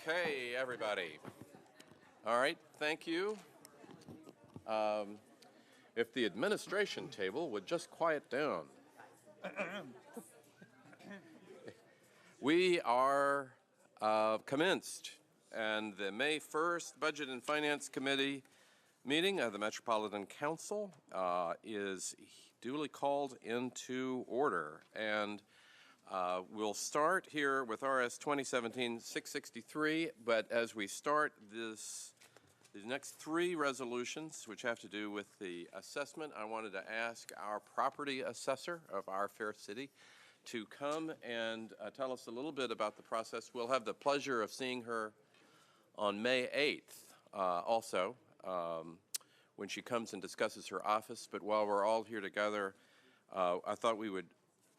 Okay, everybody. All right, thank you. If the administration table would just quiet down. We are commenced, and the May 1st Budget and Finance Committee meeting of the Metropolitan Council is duly called into order. And we'll start here with RS 2017-663, but as we start these next three resolutions, which have to do with the assessment, I wanted to ask our property assessor of our fair city to come and tell us a little bit about the process. We'll have the pleasure of seeing her on May 8th also, when she comes and discusses her office. But while we're all here together, I thought we would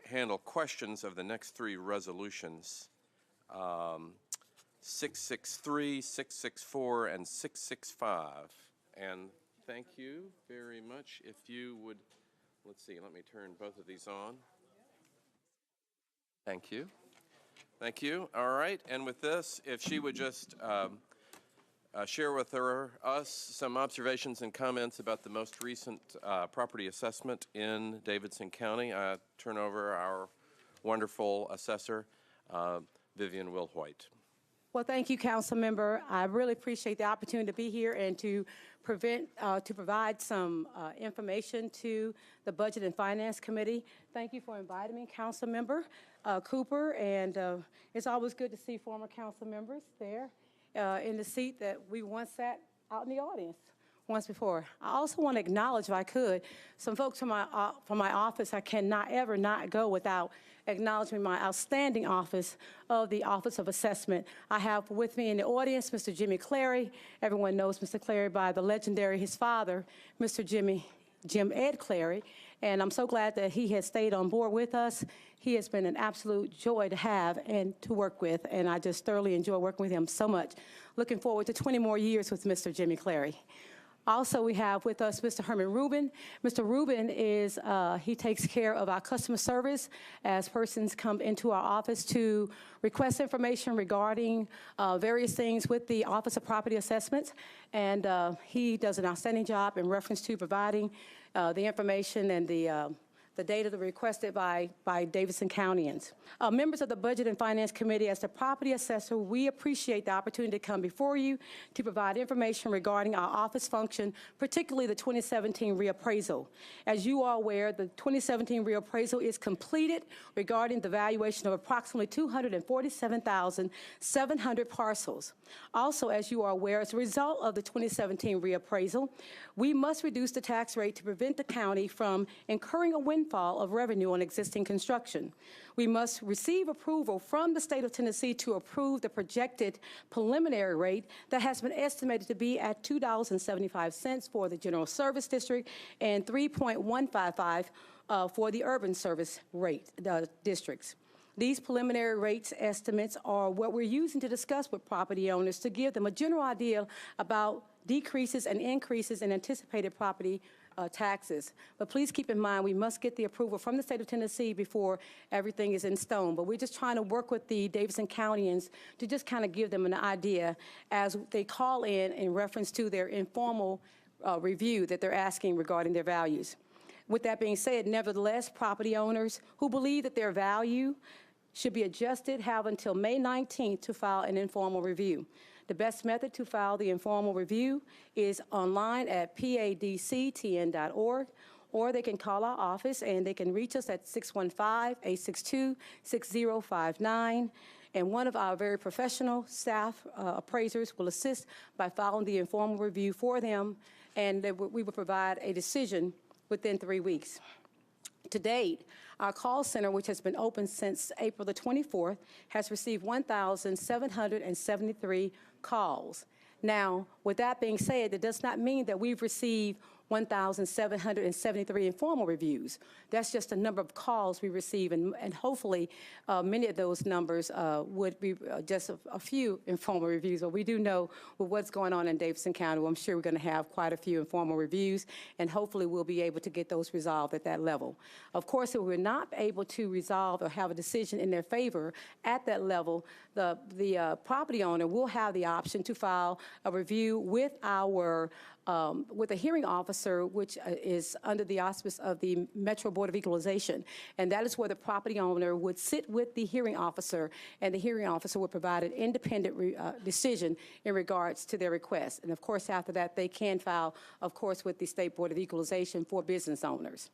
handle questions of the next three resolutions, 663, 664, and 665. And thank you very much. If you would, let's see, let me turn both of these on. Thank you. Thank you. All right. And with this, if she would just share with us some observations and comments about the most recent property assessment in Davidson County. I turn over our wonderful assessor, Vivian Wilhoit. Well, thank you, Council Member. I really appreciate the opportunity to be here and to provide some information to the Budget and Finance Committee. Thank you for inviting me, Council Member Cooper, and it's always good to see former Council members there in the seat that we once sat out in the audience once before. I also want to acknowledge, if I could, some folks from my office. I cannot ever not go without acknowledging my outstanding office of the Office of Assessment. I have with me in the audience Mr. Jimmy Clary. Everyone knows Mr. Clary by the legendary, his father, Mr. Jim Ed Clary, and I'm so glad that he has stayed on board with us. He has been an absolute joy to have and to work with, and I just thoroughly enjoy working with him so much. Looking forward to 20 more years with Mr. Jimmy Clary. Also, we have with us Mr. Herman Rubin. Mr. Rubin is, he takes care of our customer service as persons come into our office to request information regarding various things with the Office of Property Assessments. And he does an outstanding job in reference to providing the information and the data that requested by Davidson Countyans. Members of the Budget and Finance Committee, as the property assessor, we appreciate the opportunity to come before you to provide information regarding our office function, particularly the 2017 reappraisal. As you are aware, the 2017 reappraisal is completed regarding the valuation of approximately 247,700 parcels. Also, as you are aware, as a result of the 2017 reappraisal, we must reduce the tax rate to prevent the county from incurring a windfall of revenue on existing construction. We must receive approval from the state of Tennessee to approve the projected preliminary rate that has been estimated to be at $2.75 for the general service district and $3.155 for the urban service rate districts. These preliminary rates estimates are what we're using to discuss with property owners to give them a general idea about decreases and increases in anticipated property taxes. But please keep in mind, we must get the approval from the state of Tennessee before everything is in stone. But we're just trying to work with the Davidson Countyans to just kind of give them an idea as they call in reference to their informal review that they're asking regarding their values. With that being said, nevertheless, property owners who believe that their value should be adjusted have until May 19th to file an informal review. The best method to file the informal review is online at padctn.org, or they can call our office and they can reach us at 615-862-6059. And one of our very professional staff appraisers will assist by filing the informal review for them, and we will provide a decision within 3 weeks. To date, our call center, which has been open since April the 24th, has received 1,773 calls. Now, with that being said, it does not mean that we've received 1,773 informal reviews. That's just the number of calls we receive, and hopefully many of those numbers would be just a few informal reviews. But we do know with what's going on in Davidson County, I'm sure we're going to have quite a few informal reviews, and hopefully we'll be able to get those resolved at that level. Of course, if we're not able to resolve or have a decision in their favor at that level, the property owner will have the option to file a review with with a hearing officer, which is under the auspice of the Metro Board of Equalization. And that is where the property owner would sit with the hearing officer, and the hearing officer would provide an independent decision in regards to their request. And of course, after that, they can file, of course, with the State Board of Equalization for business owners.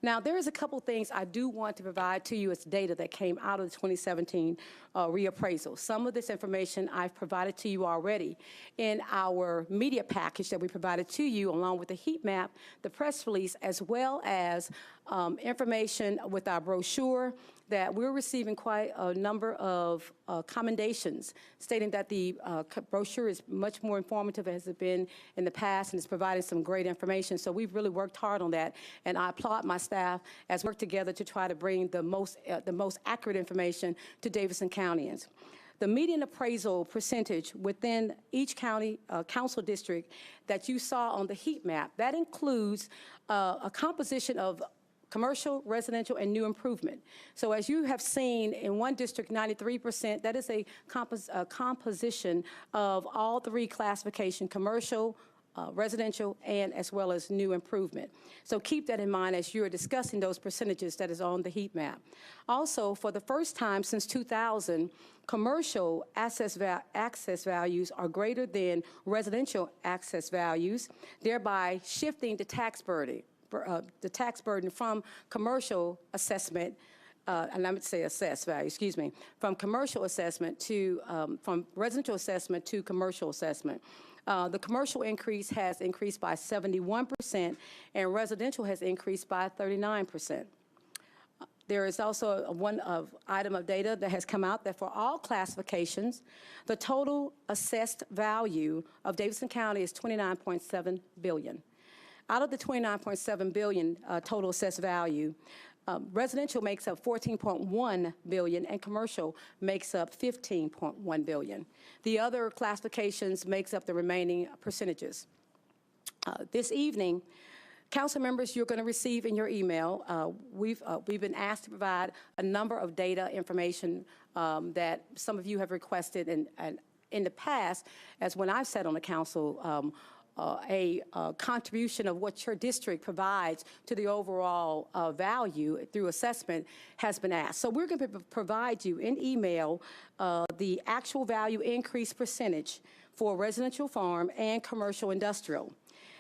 Now, there is a couple things I do want to provide to you as data that came out of the 2017 reappraisal. Some of this information I've provided to you already in our media package that we provided to you, along with the heat map, the press release, as well as information with our brochure, that we're receiving quite a number of commendations stating that the brochure is much more informative as it's been in the past, and it's providing some great information. So we've really worked hard on that, and I applaud my staff as we work together to try to bring the most accurate information to Davidson Countyans. The median appraisal percentage within each county council district that you saw on the heat map, that includes a composition of commercial, residential, and new improvement. So as you have seen in one district, 93%, that is a composition of all three classifications: commercial, residential, and as well as new improvement. So keep that in mind as you're discussing those percentages that is on the heat map. Also, for the first time since 2000, commercial access values are greater than residential access values, thereby shifting the tax burden from commercial assessment, and I would say assessed value, excuse me, from commercial assessment to, from residential assessment to commercial assessment. The commercial increase has increased by 71%, and residential has increased by 39%. There is also one item of data that has come out that for all classifications, the total assessed value of Davidson County is $29.7 billion. Out of the $29.7 billion total assessed value, residential makes up $14.1 billion, and commercial makes up $15.1 billion. The other classifications makes up the remaining percentages. This evening, council members, you're going to receive in your email, we've been asked to provide a number of data information that some of you have requested, and in the past, as when I've sat on the council, a contribution of what your district provides to the overall value through assessment has been asked. So we're going to provide you in email the actual value increase percentage for residential farm and commercial industrial.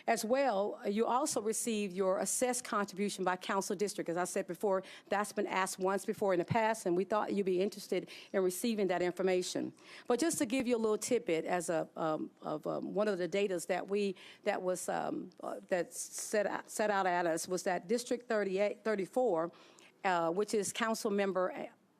As well, you also receive your assessed contribution by council district. As I said before, that's been asked once before in the past, and we thought you'd be interested in receiving that information. But just to give you a little tidbit as one of the data that set out at us was that District 34, which is Council Member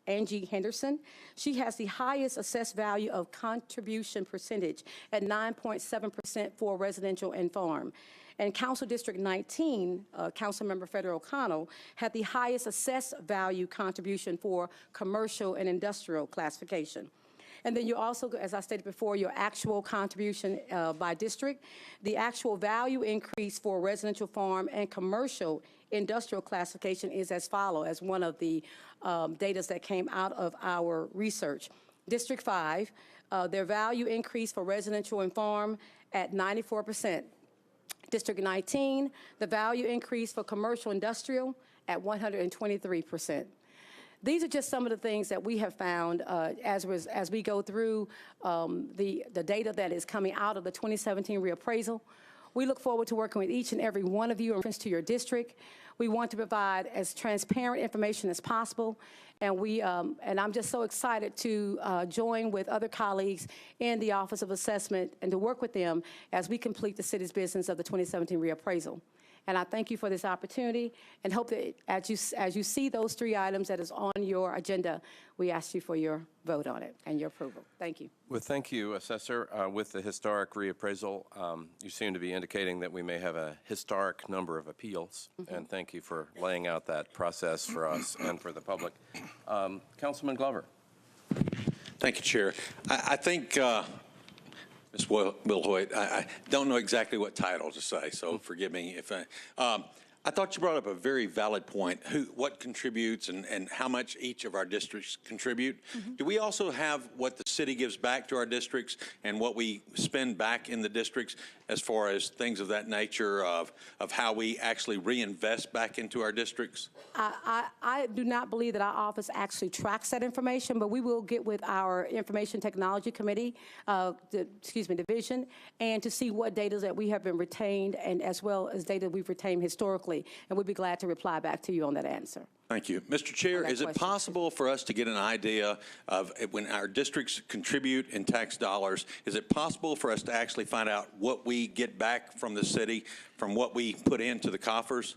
Angie Henderson, she has the highest assessed value of contribution percentage at 9.7% for residential and farm. And Council District 19, Councilmember Federal O'Connell, had the highest assessed value contribution for commercial and industrial classification. And then you also, as I stated before, your actual contribution by district, the actual value increase for residential farm and commercial industrial classification is as follows, as one of the data that came out of our research. District 5, their value increase for residential and farm at 94%. District 19, the value increase for commercial industrial at 123%. These are just some of the things that we have found as we go through the data that is coming out of the 2017 reappraisal. We look forward to working with each and every one of you in reference to your district. We want to provide as transparent information as possible, and I'm just so excited to join with other colleagues in the Office of Assessment and to work with them as we complete the city's business of the 2017 reappraisal. And I thank you for this opportunity and hope that as you see those 3 items that is on your agenda, we ask you for your vote on it and your approval. Thank you. Well, thank you, Assessor. With the historic reappraisal, you seem to be indicating that we may have a historic number of appeals, and thank you for laying out that process for us and for the public. Councilman Glover. Thank you, Chair. I think, Ms. Wilhoit, I don't know exactly what title to say, so forgive me if I thought you brought up a very valid point, what contributes and how much each of our districts contribute. Do we also have what the city gives back to our districts and what we spend back in the districts as far as things of that nature of how we actually reinvest back into our districts? I do not believe that our office actually tracks that information, but we will get with our Information Technology Committee, division, and to see what data that we have been retained and as well as data we've retained historically. And we'd be glad to reply back to you on that answer. Thank you. Mr. Chair, is it possible for us to get an idea of when our districts contribute in tax dollars, is it possible for us to actually find out what we get back from the city from what we put into the coffers?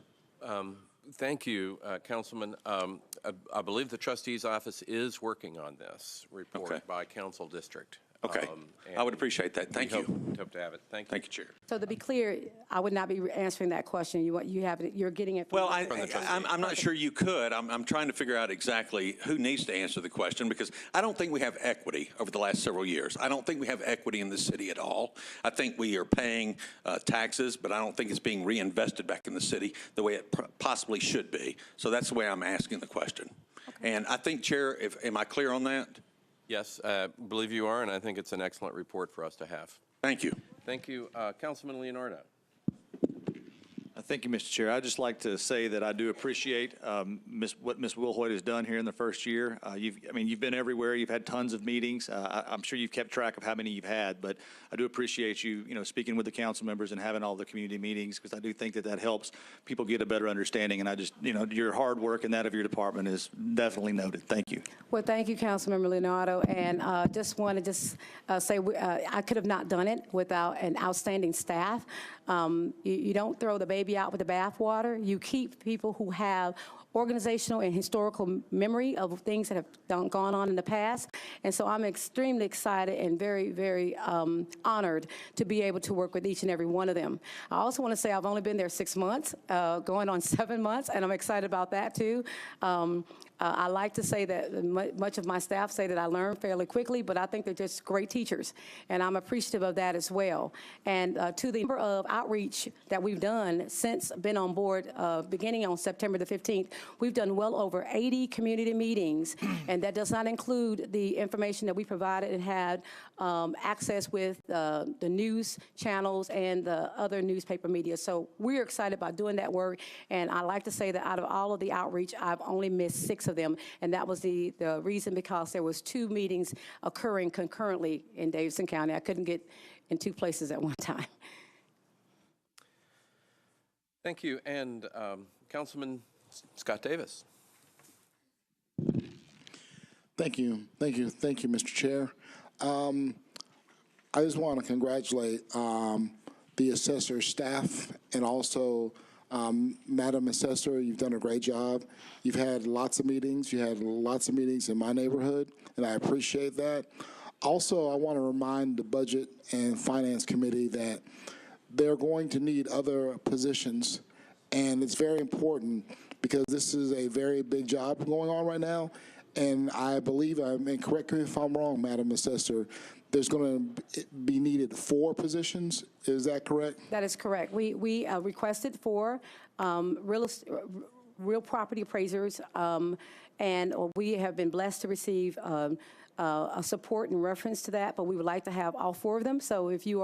Thank you, Councilman. I believe the trustee's office is working on this report by council district. Okay. I would appreciate that. Thank you. Hope to have it. Thank you. Thank you, Chair. So to be clear, I would not be answering that question. You're getting it from Well, I'm not sure you could. I'm trying to figure out exactly who needs to answer the question because I don't think we have equity over the last several years. I don't think we have equity in the city at all. I think we are paying taxes, but I don't think it's being reinvested back in the city the way it possibly should be. So that's the way I'm asking the question. Okay. And I think, Chair, am I clear on that? Yes, I believe you are, and I think it's an excellent report for us to have. Thank you. Thank you. Councilman Leonardo. Thank you, Mr. Chair. I'd just like to say that I do appreciate what Ms. Wilhoit has done here in the first year. You've been everywhere. You've had tons of meetings. I'm sure you've kept track of how many you've had, but I do appreciate you, speaking with the council members and having all the community meetings because I do think that helps people get a better understanding. And I just, your hard work and that of your department is definitely noted. Thank you. Well, thank you, Councilmember Leonardo. And just want to say I could have not done it without an outstanding staff. You don't throw the baby out with the bathwater. You keep people who have organizational and historical memory of things that have gone on in the past. And so I'm extremely excited and very, very honored to be able to work with each and every one of them. I also want to say I've only been there 6 months, going on 7 months, and I'm excited about that too. I like to say that much of my staff say that I learn fairly quickly, but I think they're just great teachers, and I'm appreciative of that as well. And to the number of outreach that we've done since been on board, beginning on September the 15th, we've done well over 80 community meetings, and that does not include the information that we provided and had access with the news channels and the other newspaper media. So we're excited about doing that work, and I like to say that out of all of the outreach, I've only missed 6 of them, and that was the reason because there was 2 meetings occurring concurrently in Davidson County. I couldn't get in 2 places at one time. Thank you. And Councilman Scott Davis. Thank you, Mr. Chair. I just want to congratulate the assessor staff and also Madam Assessor. You've done a great job. You've had lots of meetings. You had lots of meetings in my neighborhood, and I appreciate that. Also, I want to remind the Budget and Finance Committee that they're going to need other positions, and it's very important because this is a very big job going on right now. And I believe, and correct me if I'm wrong, Madam Assessor, there's going to be needed 4 positions. Is that correct? That is correct. We requested 4 real property appraisers, and we have been blessed to receive a support in reference to that, but we would like to have all 4 of them. So if you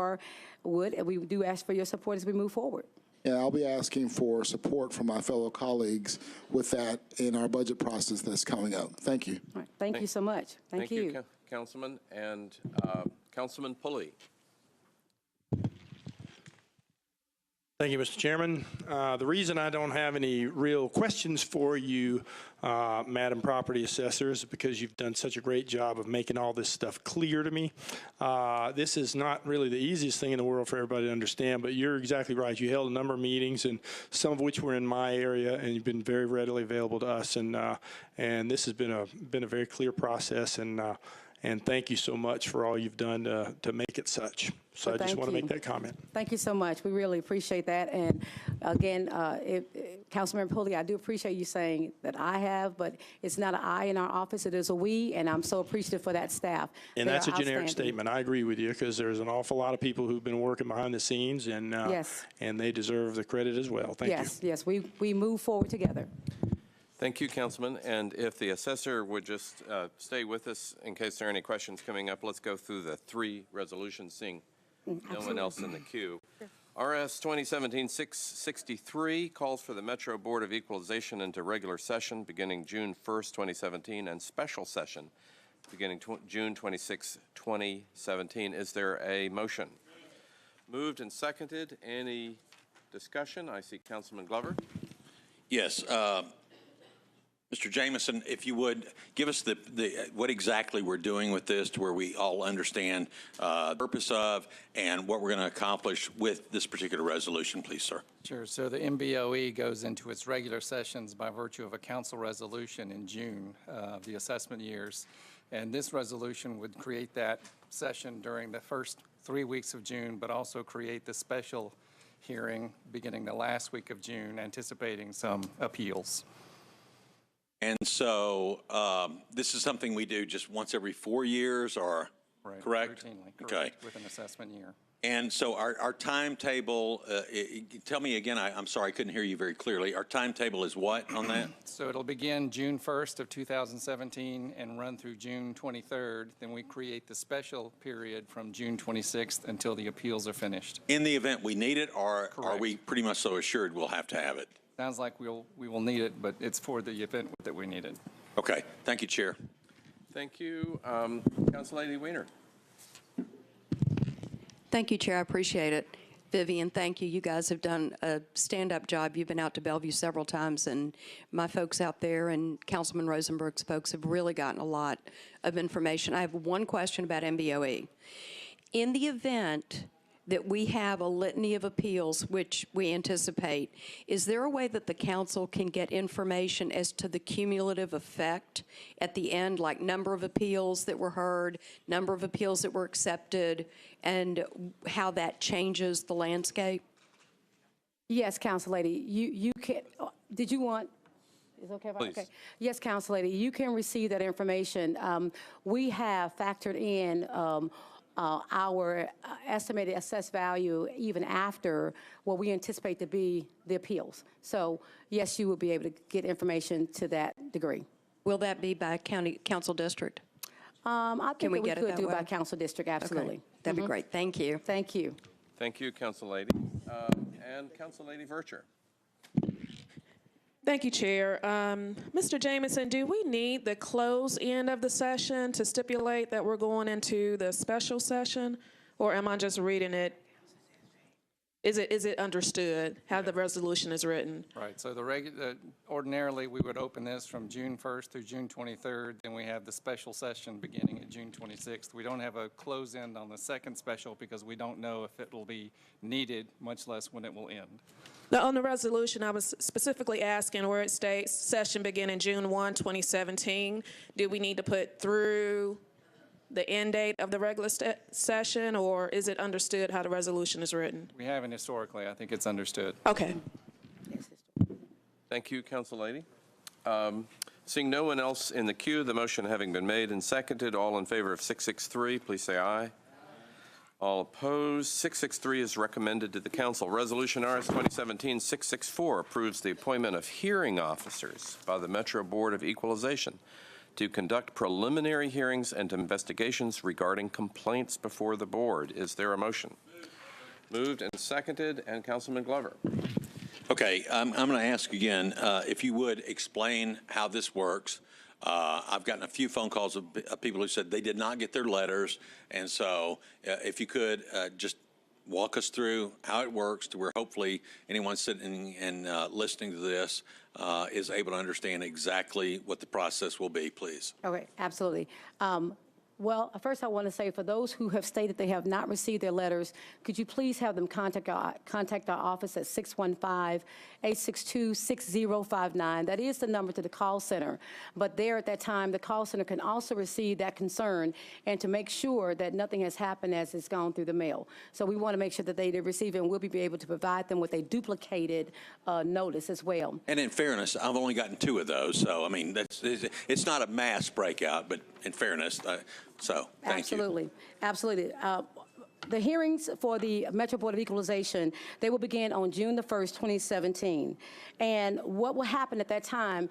we do ask for your support as we move forward. Yeah, I'll be asking for support from my fellow colleagues with that in our budget process that's coming up. Thank you. All right. Thank you so much. Thank you. Councilman. And Councilman Pulley. Thank you, Mr. Chairman. The reason I don't have any real questions for you, Madam Property Assessor, is because you've done such a great job of making all this stuff clear to me. This is not really the easiest thing in the world for everybody to understand, but you're exactly right. You held a number of meetings, and some of which were in my area, and you've been very readily available to us. And this has been a very clear process, and thank you so much for all you've done to make it such. So I just want to make that comment. Thank you so much. We really appreciate that. And again, Councilmember Pulley, I do appreciate you saying that I have, but it's not an I in our office, it is a we, and I'm so appreciative for that staff. And that's a generic statement. I agree with you, because there's an awful lot of people who've been working behind the scenes, and Yes. and they deserve the credit as well. Thank you. Yes, we move forward together. Thank you, Councilman. And if the assessor would just stay with us in case there are any questions coming up, let's go through the three resolutions, seeing no one else in the queue. RS 2017-663 calls for the Metro Board of Equalization into regular session beginning June 1st, 2017, and special session beginning June 26, 2017. Is there a motion? Moved and seconded. Any discussion? I see Councilman Glover. Yes. Mr. Jameson, if you would, give us what exactly we're doing with this to where we all understand the purpose of and what we're going to accomplish with this particular resolution, please, sir. Sure. So the MBOE goes into its regular sessions by virtue of a council resolution in June of the assessment years. And this resolution would create that session during the first 3 weeks of June, but also create the special hearing beginning the last week of June, anticipating some appeals. And so this is something we do just once every 4 years, or correct? Routinely, correct, okay. with an assessment year. And so our timetable, tell me again, I'm sorry, I couldn't hear you very clearly. Our timetable is what on that? So it'll begin June 1st of 2017 and run through June 23rd. Then we create the special period from June 26th until the appeals are finished. In the event we need it, or are Correct. we pretty much so assured we'll have to have it? Sounds like we will need it, but it's for the event that we need it. Okay. Thank you, Chair. Thank you. Council Lady Weiner. Thank you, Chair. I appreciate it. Vivian, thank you. You guys have done a stand-up job. You've been out to Bellevue several times, and my folks out there and Councilman Rosenberg's folks have really gotten a lot of information. I have one question about MBOE. In the event that we have a litany of appeals, which we anticipate, is there a way that the council can get information as to the cumulative effect at the end, like number of appeals that were heard, number of appeals that were accepted, and how that changes the landscape? Yes, Council Lady, you can, did you want, is it okay if I, Please. okay. Yes, Council Lady, you can receive that information. We have factored in our estimated assessed value even after what we anticipate to be the appeals. So yes, you will be able to get information to that degree. Will that be by county council district? I think we that get it could that do it by way? council district, absolutely. Okay. That'd be great. Thank you. Thank you. Thank you, Council Lady. And Council Lady Vercher. Thank you, Chair. Mr. Jameson, do we need the close end of the session to stipulate that we're going into the special session, or am I just reading it? Is it understood how the resolution is written? Right. So ordinarily we would open this from June 1st through June 23rd. Then we have the special session beginning at June 26th. We don't have a close end on the second special because we don't know if it will be needed, much less when it will end. Now, on the resolution, I was specifically asking where it states session beginning June 1, 2017. Do we need to put through the end date of the regular session, or is it understood how the resolution is written? We haven't historically. I think it's understood. Okay. Thank you, Council Lady. Seeing no one else in the queue, the motion having been made and seconded, all in favor of 663, please say aye. All opposed, 663 is recommended to the council. Resolution RS 2017-664 approves the appointment of hearing officers by the Metro Board of Equalization to conduct preliminary hearings and investigations regarding complaints before the board. Is there a motion? Moved and seconded, and Councilman Glover. Okay, I'm going to ask again, if you would explain how this works. I've gotten a few phone calls of people who said they did not get their letters, and so if you could just walk us through how it works to where hopefully anyone sitting and listening to this is able to understand exactly what the process will be, please? Okay, absolutely. Well, first I want to say for those who have stated they have not received their letters, could you please have them contact our office at 615-862-6059. That is the number to the call center. But there at that time, the call center can also receive that concern and to make sure that nothing has happened as it's gone through the mail. So we want to make sure that they receive it, and we'll be able to provide them with a duplicated notice as well. And in fairness, I've only gotten 2 of those, so I mean, it's not a mass breakout, but in fairness, so thank you. Absolutely, absolutely. The hearings for the Metro Board of Equalization, they will begin on June the 1st, 2017. And what will happen at that time,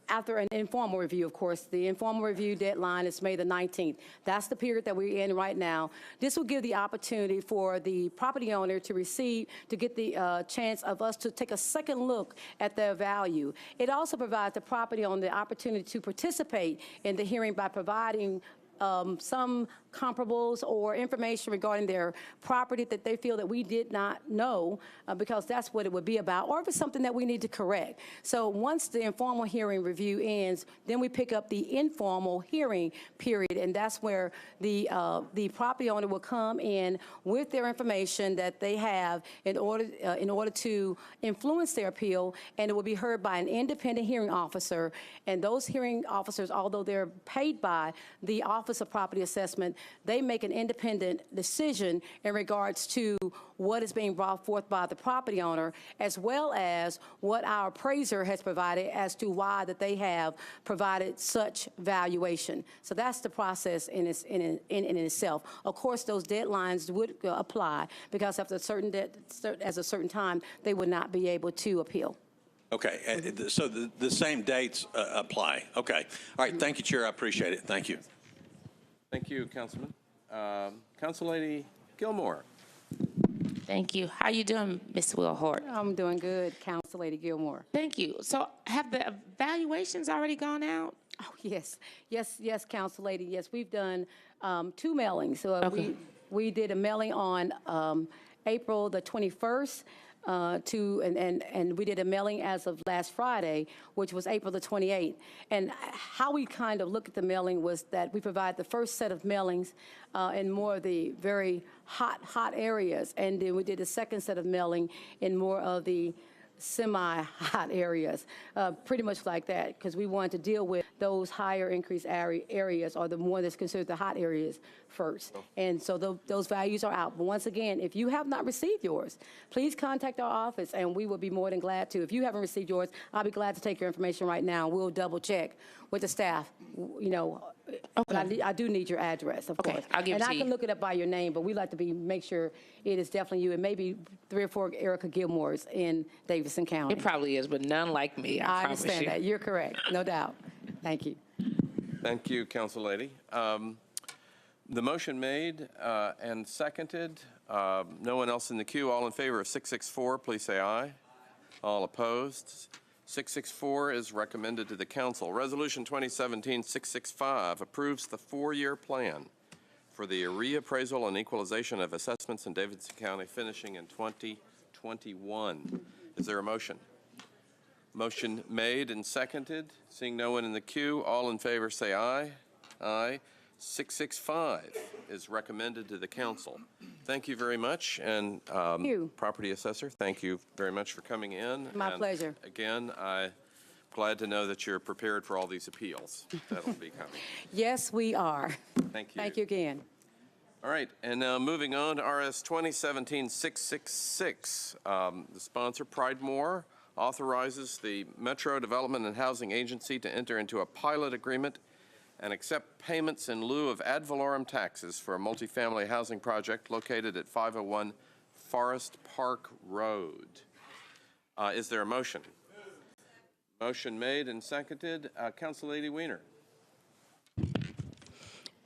after an informal review, of course, the informal review deadline is May the 19th. That's the period that we're in right now. This will give the opportunity for the property owner to get the chance of us to take a second look at their value. It also provides the property owner the opportunity to participate in the hearing by providing some comparables or information regarding their property that they feel that we did not know, because that's what it would be about, or if it's something that we need to correct. So once the informal hearing review ends, then we pick up the informal hearing period, and that's where the property owner will come in with their information that they have in order to influence their appeal, and it will be heard by an independent hearing officer. And those hearing officers, although they're paid by the Office of Property Assessment, they make an independent decision in regards to what is being brought forth by the property owner, as well as what our appraiser has provided as to why that they have provided such valuation. So that's the process in itself. Of course, those deadlines would apply, because after a certain time, they would not be able to appeal. Okay, so the same dates apply. Okay. All right, thank you, Chair. I appreciate it. Thank you. Thank you, Councilman. Councillady Gilmore. Thank you. How you doing, Ms. Wilhort? I'm doing good, Council Lady Gilmore. Thank you. So have the evaluations already gone out? Oh, yes, Council Lady. Yes, we've done 2 mailings. So Okay. we did a mailing on April the 21st. And we did a mailing as of last Friday, which was April the 28th. And how we kind of look at the mailing was that we provide the first set of mailings in more of the very hot areas, and then we did a second set of mailing in more of the semi-hot areas, pretty much like that, because we wanted to deal with those higher increase areas, or the more that's considered the hot areas first. And so those values are out. But once again, if you have not received yours, please contact our office, and we will be more than glad to. If you haven't received yours, I'll be glad to take your information right now. We'll double check with the staff, you know. Okay. But I do need your address, of course. I'll give it to And I you. can look it up by your name, but we like to make sure it is definitely you, and maybe 3 or 4 Erica Gilmores in Davidson County. It probably is, but none like me, I promise understand you. that. You're correct, no doubt. Thank you. Thank you, Council Lady. The motion made and seconded. No one else in the queue. All in favor of 664, please say aye. All opposed? 664 is recommended to the council. Resolution 2017-665 approves the 4-year plan for the reappraisal and equalization of assessments in Davidson County, finishing in 2021. Is there a motion? Motion made and seconded. Seeing no one in the queue, all in favor say aye. Aye. 665 is recommended to the council. Thank you very much. And you. Property Assessor, thank you very much for coming in. My And pleasure. Again, I'm glad to know that you're prepared for all these appeals that'll be coming. Yes, we are. Thank you. Thank you again. All right, and now moving on to RS 2017-666. The sponsor, Pride More, authorizes the Metro Development and Housing Agency to enter into a pilot agreement and accept payments in lieu of ad valorem taxes for a multifamily housing project located at 501 Forest Park Road. Is there a motion? Motion made and seconded. Council Lady Weiner.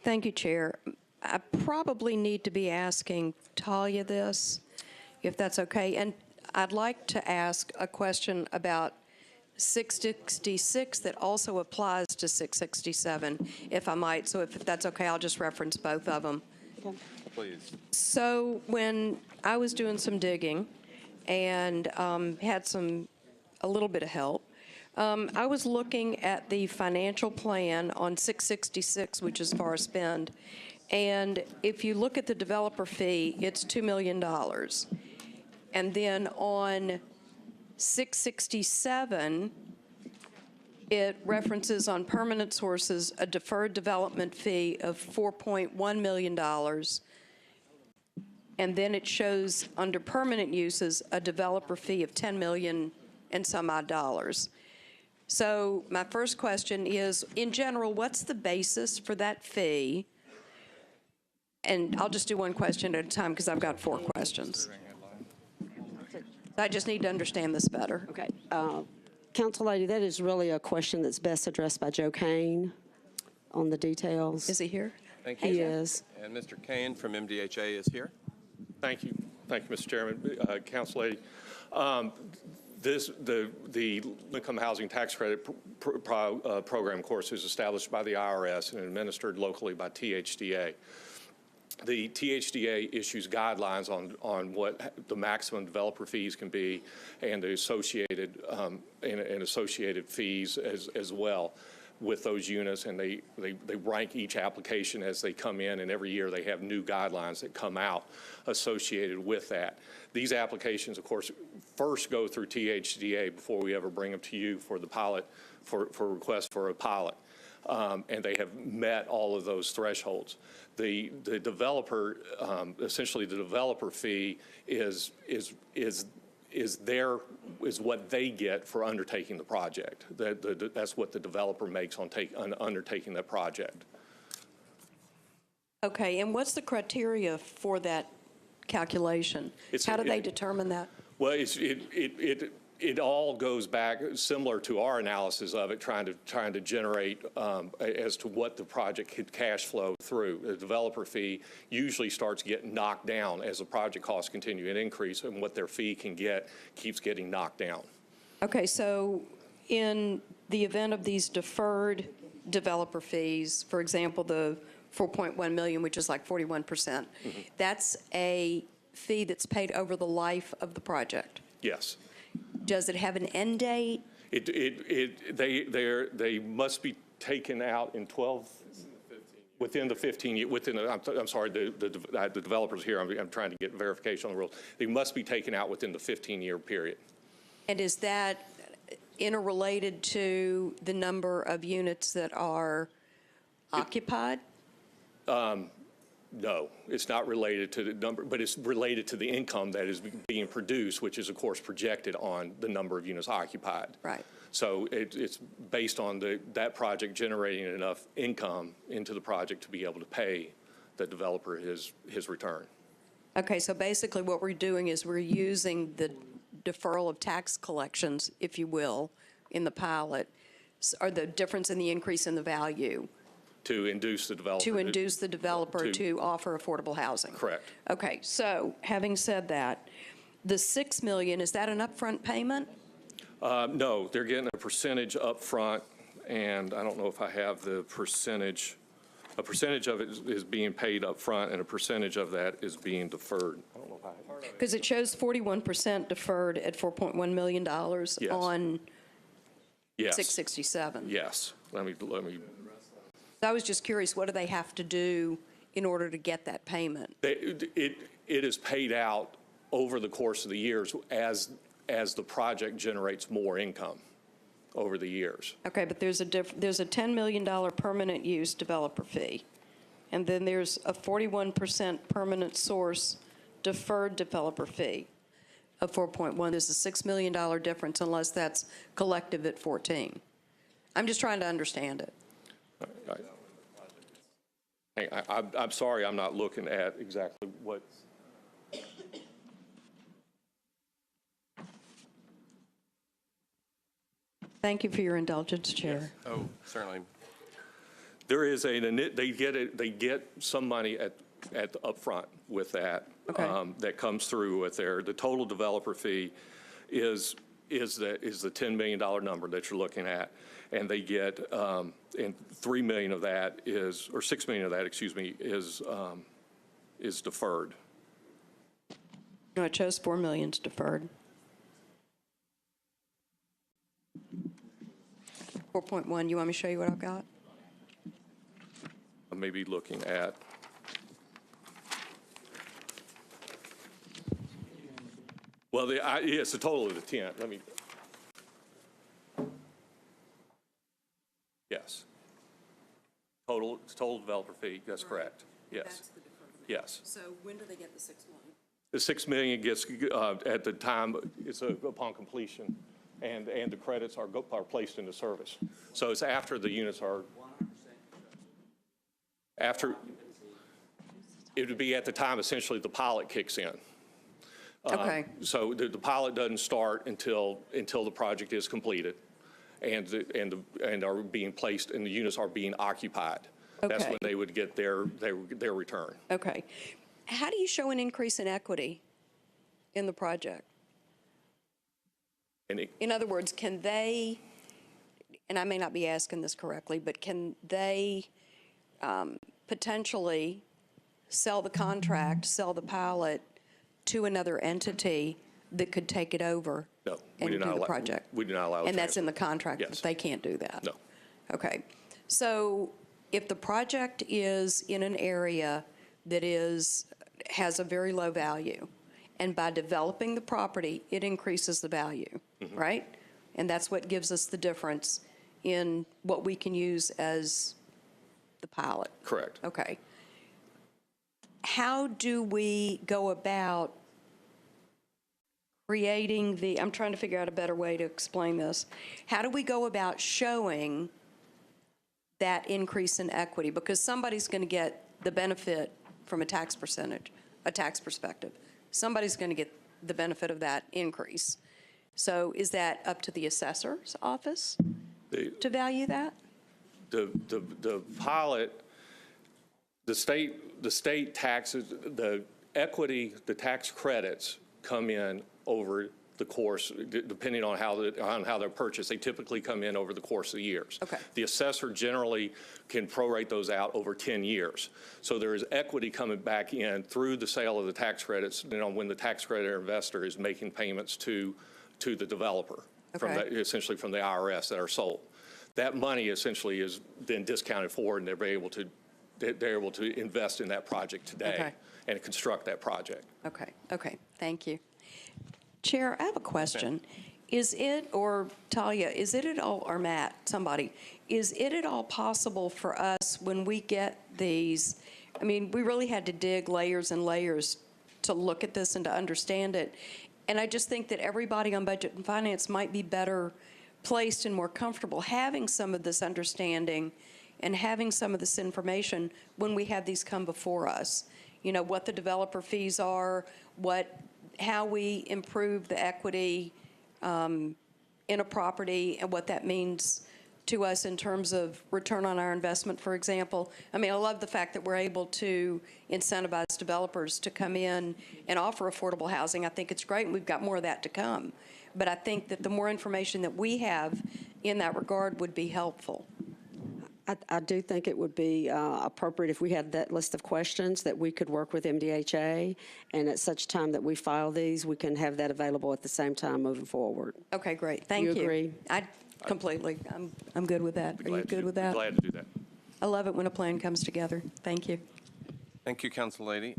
Thank you, Chair. I probably need to be asking Talia this, if that's okay. And I'd like to ask a question about 666 that also applies to 667, if I might. So if that's okay, I'll just reference both of them. please. So when I was doing some digging and had a little bit of help, I was looking at the financial plan on 666, which is FAR spend, and if you look at the developer fee, it's $2 million. And then on 667, it references on permanent sources a deferred development fee of $4.1 million. And then it shows under permanent uses a developer fee of $10 million and some odd dollars. So my first question is, in general, what's the basis for that fee? And I'll just do one question at a time because I've got 4 questions. I just need to understand this better. Okay. Council Lady, that is really a question that's best addressed by Joe Kane on the details. Is he here? Thank you. He is. And Mr. Kane from MDHA is here. Thank you. Thank you, Mr. Chairman. Council Lady. The income housing tax credit program, of course, is established by the IRS and administered locally by THDA. The THDA issues guidelines on what the maximum developer fees can be and the associated and associated fees as well with those units, and they rank each application as they come in, and every year they have new guidelines that come out associated with that. These applications, of course, first go through THDA before we ever bring them to you for the pilot, for request for a pilot. And they have met all of those thresholds. The developer, essentially the developer fee is what they get for undertaking the project. That's what the developer makes on undertaking that project. Okay, and what's the criteria for that calculation? How do they determine that? Well, it all goes back similar to our analysis of it, trying to generate as to what the project could cash flow through. The developer fee usually starts getting knocked down as the project costs continue to increase, and what their fee can get keeps getting knocked down. Okay, So in the event of these deferred developer fees, for example, the $4.1 million, which is like 41%, that's a fee that's paid over the life of the project? Yes. Does it have an end date? They must be taken out in 12, within the 15 years, I'm sorry, the developers here, I'm trying to get verification on the rules. They must be taken out within the 15-year period. And is that interrelated to the number of units that are occupied? No, it's not related to the number, but it's related to the income that is being produced, which is, of course, projected on the number of units occupied. Right. So it's based on that project generating enough income into the project to be able to pay the developer his return. Okay, so basically what we're doing is we're using the deferral of tax collections, if you will, in the pilot, or the difference in the increase in the value. To induce the developer. To offer affordable housing. Correct. Okay, so having said that, the $6 million, is that an upfront payment? No, they're getting a percentage up front, and I don't know if I have the percentage. A percentage of it is being paid up front, and a percentage of that is being deferred. I don't know if I have it. Because it shows 41% deferred at $4.1 million Yes. on Yes. 667. Yes. Let me. I was just curious, what do they have to do in order to get that payment? It is paid out over the course of the years as the project generates more income over the years. Okay, but there's a $10 million permanent use developer fee, and then there's a 41% permanent source deferred developer fee of 4.1. There's a $6 million difference unless that's collective at 14. I'm just trying to understand it. I'm sorry, I'm not looking at exactly what. Thank you for your indulgence, Chair. Yes. Oh, certainly. There is they get some money at upfront with that. Okay. That comes through with the total developer fee is the $10 million number that you're looking at, and they get and $3 million of that is, or $6 million of that, excuse me, is is deferred. No, it shows 4 million's deferred. 4.1, you want me to show you what I've got? I may be looking at, well, it's the total of the 10. Let me, yes. Total developer fee, that's correct. Yes. That's the deferred amount. Yes. So when do they get the 6 million? The 6 million gets, at the time, it's upon completion, and the credits are placed into service. So it's after the units are, it would be at the time essentially the pilot kicks in. Okay. So the pilot doesn't start until the project is completed and are being placed, and the units are being occupied. That's Okay. when they would get their return. Okay. How do you show an increase in equity in the project? And In other words, can they, and I may not be asking this correctly, but can they potentially sell the contract, sell the pilot to another entity that could take it over No, and do the project? We do not allow. And that's transfer. in the contract, Yes. that they can't do that? No. Okay. So if the project is in an area that has a very low value, and by developing the property, it increases the value, right? And that's what gives us the difference in what we can use as the pilot. Correct. Okay. How do we go about creating I'm trying to figure out a better way to explain this. How do we go about showing that increase in equity? Because somebody's going to get the benefit from a tax perspective. Somebody's going to get the benefit of that increase. So is that up to the assessor's office to value that? The pilot, the state taxes, the equity, the tax credits come in over the course, depending on how they're purchased. They typically come in over the course of years. Okay. The assessor generally can prorate those out over 10 years. So there is equity coming back in through the sale of the tax credits, when the tax credit investor is making payments to the developer, essentially from the IRS that are sold. That money essentially is then discounted for, and they're able to invest in that project today and construct that project. Okay, thank you. Chair, I have a question. Is it, or Talia, is it at all, or Matt, somebody, is it at all possible for us when we get these, I mean, we really had to dig layers and layers to look at this and to understand it. And I just think that everybody on Budget and Finance might be better placed and more comfortable having some of this understanding and having some of this information when we have these come before us. You know, what the developer fees are, how we improve the equity in a property, and what that means to us in terms of return on our investment, for example. I mean, I love the fact that we're able to incentivize developers to come in and offer affordable housing. I think it's great, and we've got more of that to come. But I think that the more information that we have in that regard would be helpful. I do think it would be appropriate if we had that list of questions that we could work with MDHA, and at such time that we file these, we can have that available at the same time moving forward. Okay, great. Thank you. You agree? I completely. I'm good with that. Are you good with that? Glad to do that. I love it when a plan comes together. Thank you. Thank you, Council Lady.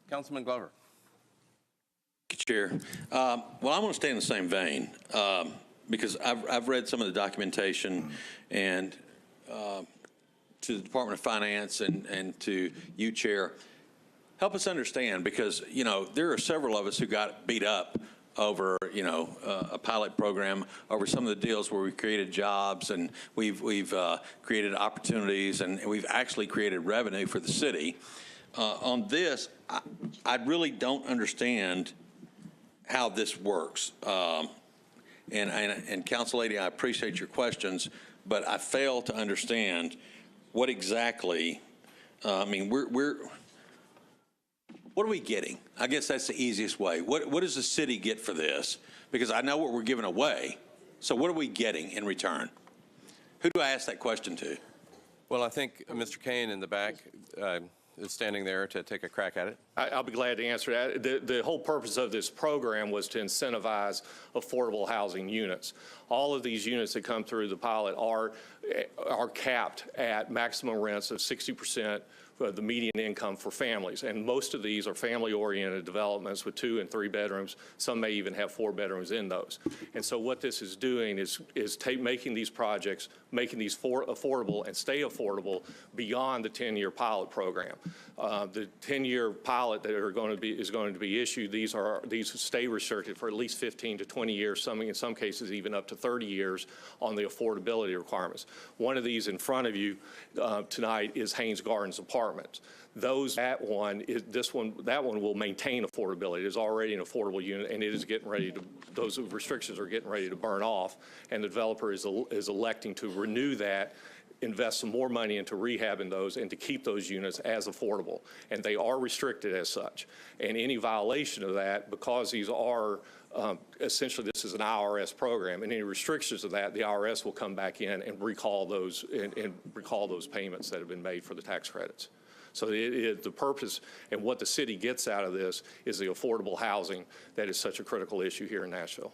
Councilman Glover. Thank you, Chair. Well, I want to stay in the same vein because I've read some of the documentation, and to the Department of Finance and to you, Chair, help us understand, because, you know, there are several of us who got beat up over, you know, a pilot program, over some of the deals where we created jobs and we've created opportunities, and we've actually created revenue for the city. On this, I really don't understand how this works. And Council Lady, I appreciate your questions, but I fail to understand what exactly, I mean, what are we getting? I guess that's the easiest way. What does the city get for this? Because I know what we're giving away. So what are we getting in return? Who do I ask that question to? Well, I think Mr. Kane in the back is standing there to take a crack at it. I'll be glad to answer that. The whole purpose of this program was to incentivize affordable housing units. All of these units that come through the pilot are capped at maximum rents of 60% of the median income for families. And most of these are family-oriented developments with 2 and 3 bedrooms. Some may even have 4 bedrooms in those. And so what this is doing is making these projects, making these affordable and stay affordable beyond the 10-year pilot program. The 10-year pilot that is going to be issued, these stay restricted for at least 15 to 20 years, in some cases even up to 30 years on the affordability requirements. One of these in front of you tonight is Haynes Gardens Apartments. That one will maintain affordability. It is already an affordable unit, and it is getting ready to, those restrictions are getting ready to burn off, and the developer is electing to renew that, invest some more money into rehabbing those, and to keep those units as affordable. And they are restricted as such. And any violation of that, because these are essentially, this is an IRS program, and any restrictions of that, the IRS will come back in and recall those payments that have been made for the tax credits. So the purpose and what the city gets out of this is the affordable housing that is such a critical issue here in Nashville.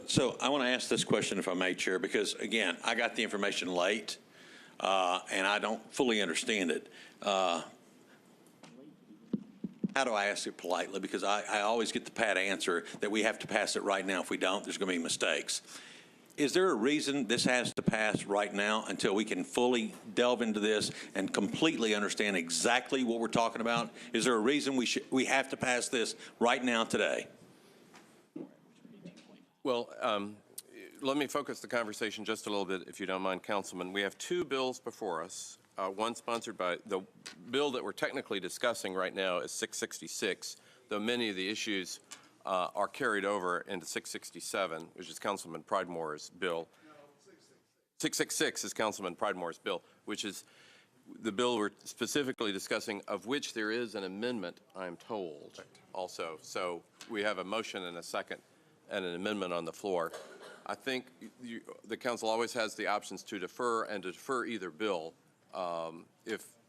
So I want to ask this question, if I may, Chair, because again, I got the information late, and I don't fully understand it. How do I ask it politely? Because I always get the pat answer that we have to pass it right now. If we don't, there's going to be mistakes. Is there a reason this has to pass right now until we can fully delve into this and completely understand exactly what we're talking about? Is there a reason we have to pass this right now today? Well, let me focus the conversation just a little bit, if you don't mind, Councilman. We have 2 bills before us. One sponsored by the bill that we're technically discussing right now is 666, though many of the issues are carried over into 667, which is Councilman Pridemore's bill. 666 is Councilman Pridemore's bill, which is the bill we're specifically discussing, of which there is an amendment, I'm told, also. So we have a motion and a second and an amendment on the floor. I think the council always has the options to defer and to defer either bill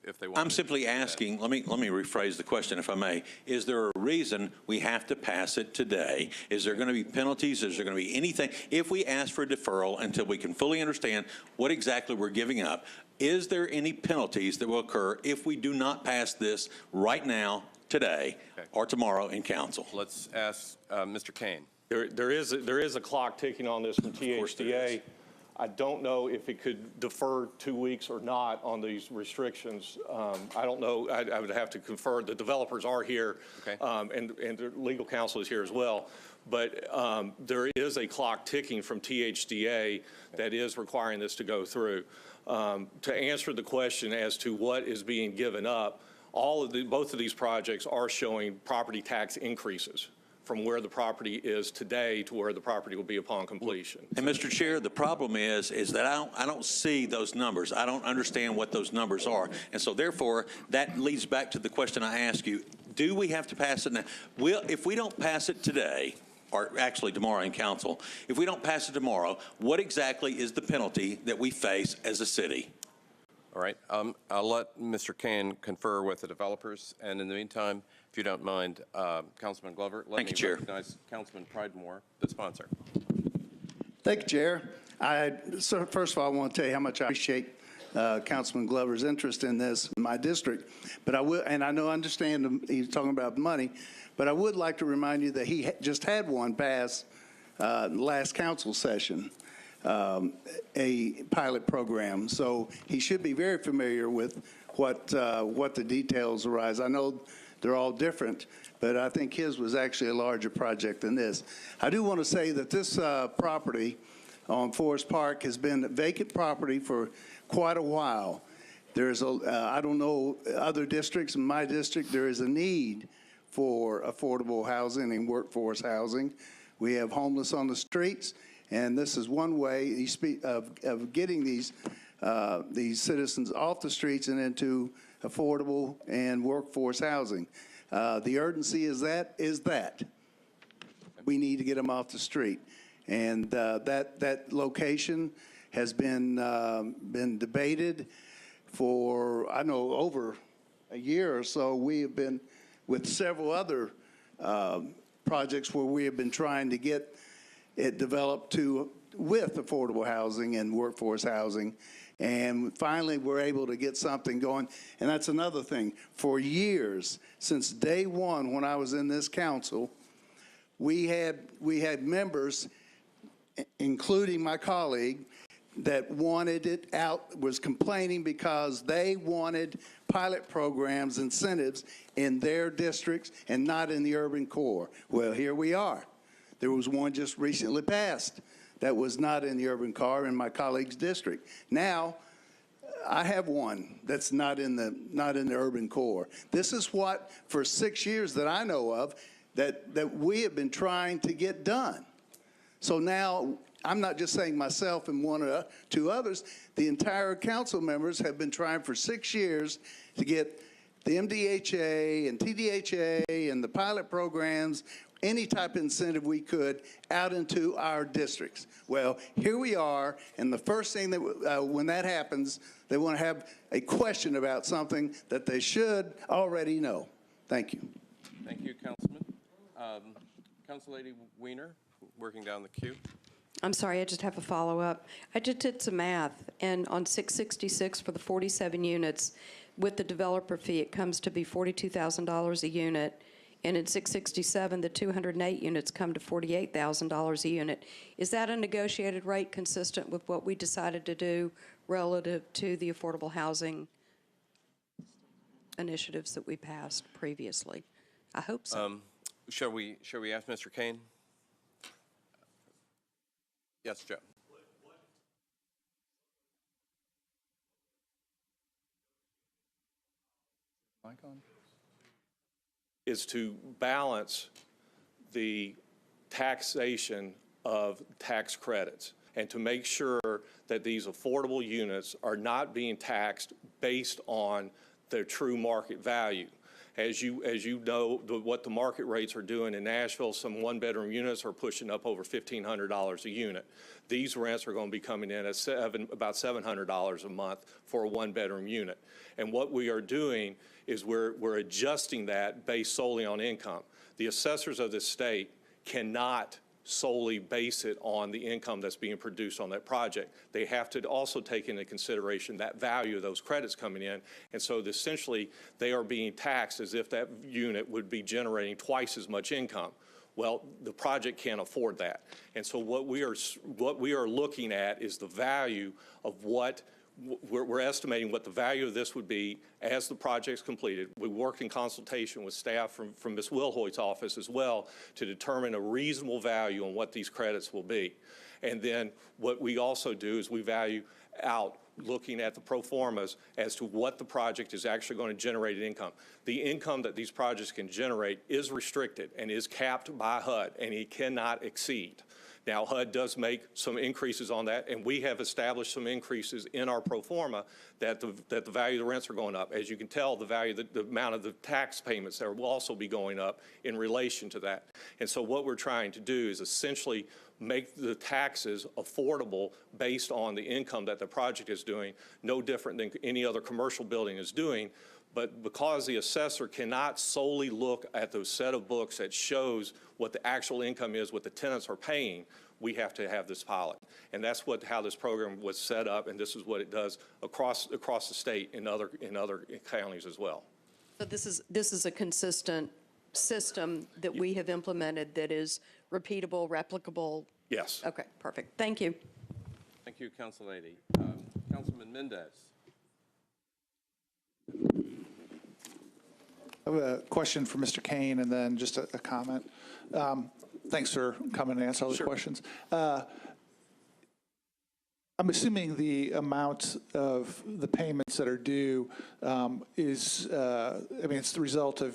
if they want. I'm simply asking, let me rephrase the question, if I may. Is there a reason we have to pass it today? Is there going to be penalties? Is there going to be anything? If we ask for a deferral until we can fully understand what exactly we're giving up, is there any penalties that will occur if we do not pass this right now, today, or tomorrow in council? Let's ask Mr. Kane. There is a clock ticking on this from THDA. I don't know if it could defer 2 weeks or not on these restrictions. I don't know. I would have to confer. The developers are here, and the legal counsel is here as well. But there is a clock ticking from THDA that is requiring this to go through. To answer the question as to what is being given up, both of these projects are showing property tax increases from where the property is today to where the property will be upon completion. And Mr. Chair, the problem is that I don't see those numbers. I don't understand what those numbers are. And so therefore, that leads back to the question I asked you. Do we have to pass it now? If we don't pass it today, or actually tomorrow in council, if we don't pass it tomorrow, what exactly is the penalty that we face as a city? All right. I'll let Mr. Kane confer with the developers. And in the meantime, if you don't mind, Councilman Glover, let me recognize Councilman Pridemore, the sponsor. Thank you, Chair. So first of all, I want to tell you how much I appreciate Councilman Glover's interest in this in my district. But I will, and I understand he's talking about money, but I would like to remind you that he just had one pass last council session. A pilot program, so he should be very familiar with what the details arise. I know they're all different, but I think his was actually a larger project than this. I do want to say that this property on Forest Park has been a vacant property for quite a while. There's I don't know other districts. In my district, there is a need for affordable housing and workforce housing. We have homeless on the streets. And this is one way of getting these citizens off the streets and into affordable and workforce housing. The urgency is that we need to get them off the street, and that location has been debated for, I know, over a year or so. We have been with several other projects where we have been trying to get it developed with affordable housing and workforce housing. And finally, we're able to get something going. And that's another thing. For years, since day one when I was in this council, we had members, including my colleague, that wanted it out, was complaining because they wanted pilot programs, incentives in their districts and not in the urban core. Well, here we are. There was one just recently passed that was not in the urban core in my colleague's district. Now, I have one that's not in the urban core. This is what, for 6 years that I know of, that we have been trying to get done. So now, I'm not just saying myself and one or two others, the entire council members have been trying for 6 years to get the MDHA and TDHA and the pilot programs, any type of incentive we could, out into our districts. Well, here we are, and the first thing that when that happens, they want to have a question about something that they should already know. Thank you. Thank you, Councilman. Council Lady Weiner, working down the queue. I'm sorry, I just have a follow-up. I just did some math, and on 666 for the 47 units, with the developer fee, it comes to be $42,000 a unit. And in 667, the 208 units come to $48,000 a unit. Is that a negotiated rate consistent with what we decided to do relative to the affordable housing initiatives that we passed previously? I hope so. Shall we ask Mr. Kane? Yes, Joe. Mic on? Is to balance the taxation of tax credits and to make sure that these affordable units are not being taxed based on their true market value. As you know, what the market rates are doing in Nashville, some one-bedroom units are pushing up over $1,500 a unit. These rents are going to be coming in at about $700 a month for a one-bedroom unit. And what we are doing is we're adjusting that based solely on income. The assessors of this state cannot solely base it on the income that's being produced on that project. They have to also take into consideration that value of those credits coming in. And so essentially, they are being taxed as if that unit would be generating twice as much income. Well, the project can't afford that. And so what we are looking at is the value of what we're estimating what the value of this would be as the project's completed. We worked in consultation with staff from Ms. Wilhoit's office as well to determine a reasonable value on what these credits will be. And then what we also do is we value out looking at the pro formas as to what the project is actually going to generate in income. The income that these projects can generate is restricted and is capped by HUD, and it cannot exceed. Now, HUD does make some increases on that, and we have established some increases in our pro forma that the value of the rents are going up. As you can tell, the amount of the tax payments there will also be going up in relation to that. And so what we're trying to do is essentially make the taxes affordable based on the income that the project is doing, no different than any other commercial building is doing. But because the assessor cannot solely look at those set of books that shows what the actual income is, what the tenants are paying, we have to have this pilot. And that's how this program was set up, and this is what it does across the state in other counties as well. So this is a consistent system that we have implemented that is repeatable, replicable? Yes. Okay, perfect. Thank you. Thank you, Council Lady. Councilman Mendez. I have a question for Mr. Kane and then just a comment. Thanks for coming and answering all the questions. I'm assuming the amount of the payments that are due is, it's the result of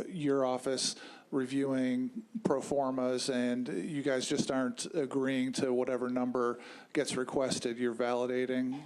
your office reviewing pro formas, and you guys just aren't agreeing to whatever number gets requested. You're validating?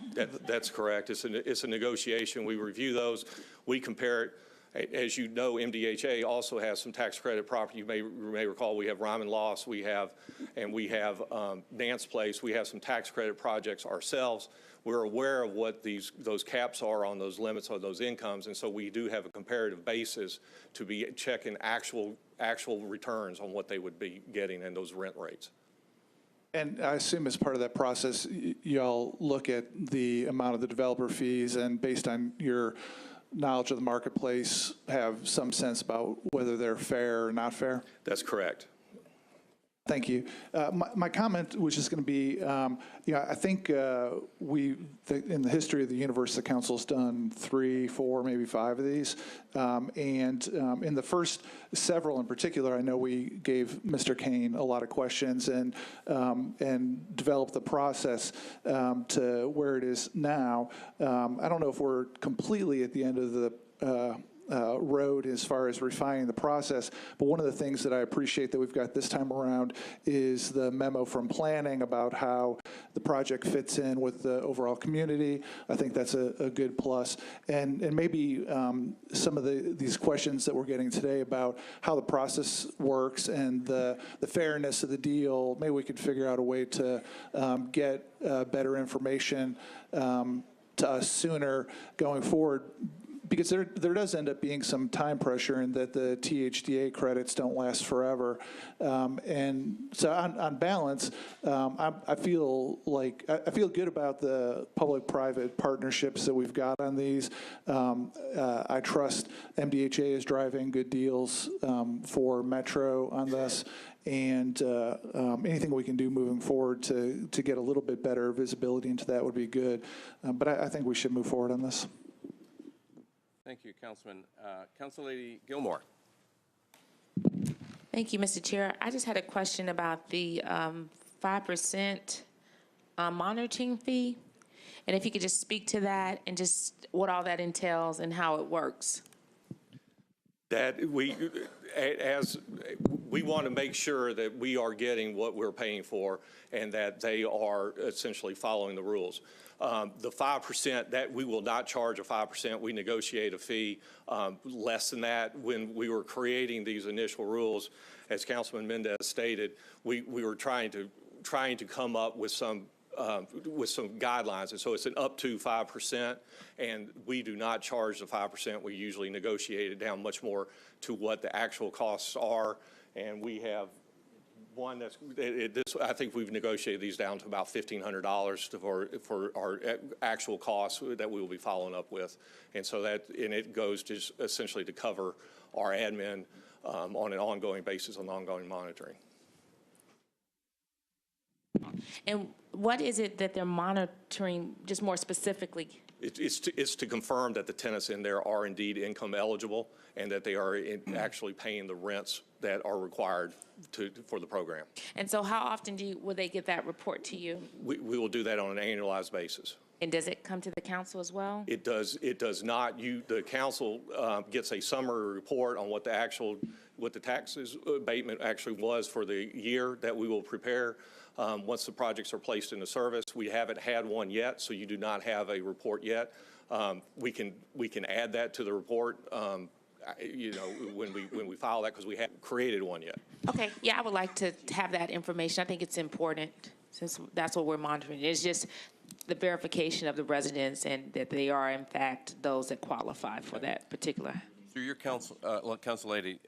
That's correct. It's a negotiation. We review those. We compare it. As you know, MDHA also has some tax credit property. You may recall we have Ryman Loss, we have Nance Place. We have some tax credit projects ourselves. We're aware of what those caps are on those limits on those incomes, and so we do have a comparative basis to be checking actual returns on what they would be getting in those rent rates. And I assume as part of that process, y'all look at the amount of the developer fees, and based on your knowledge of the marketplace, have some sense about whether they're fair or not fair? That's correct. Thank you. My comment was just going to be, I think in the history of the universe, the council's done 3, 4, maybe 5 of these. And in the first several in particular, I know we gave Mr. Kane a lot of questions and developed the process to where it is now. I don't know if we're completely at the end of the road as far as refining the process, but one of the things that I appreciate that we've got this time around is the memo from planning about how the project fits in with the overall community. I think that's a good plus. And maybe some of these questions that we're getting today about how the process works and the fairness of the deal, maybe we could figure out a way to get better information to us sooner going forward. Because there does end up being some time pressure in that the THDA credits don't last forever. And so on balance, I feel good about the public-private partnerships that we've got on these. I trust MDHA is driving good deals for Metro on this. And anything we can do moving forward to get a little bit better visibility into that would be good. But I think we should move forward on this. Thank you, Councilman. Councillady Gilmore. Thank you, Mr. Chair. I just had a question about the 5% monitoring fee, and if you could just speak to that and just what all that entails and how it works. That we want to make sure that we are getting what we're paying for and that they are essentially following the rules. The 5%, that we will not charge a 5%. We negotiate a fee less than that. When we were creating these initial rules, as Councilman Mendez stated, we were trying to come up with some guidelines, and so it's an up to 5%, and we do not charge the 5%. We usually negotiate it down much more to what the actual costs are, and we have one that's, I think we've negotiated these down to about $1,500 for our actual costs that we will be following up with, and so it goes just essentially to cover our admin on an ongoing basis on ongoing monitoring. And what is it that they're monitoring, just more specifically? It's to confirm that the tenants in there are indeed income eligible and that they are actually paying the rents that are required for the program. And so how often will they get that report to you? We will do that on an annualized basis. And does it come to the council as well? It does. It does not. The council gets a summary report on what the taxes abatement actually was for the year that we will prepare. Once the projects are placed into service, we haven't had one yet, so you do not have a report yet. We can add that to the report, when we file that, because we haven't created one yet. Okay. Yeah, I would like to have that information. I think it's important since that's what we're monitoring. It's just the verification of the residents and that they are in fact those that qualify for that particular. Through your council lady,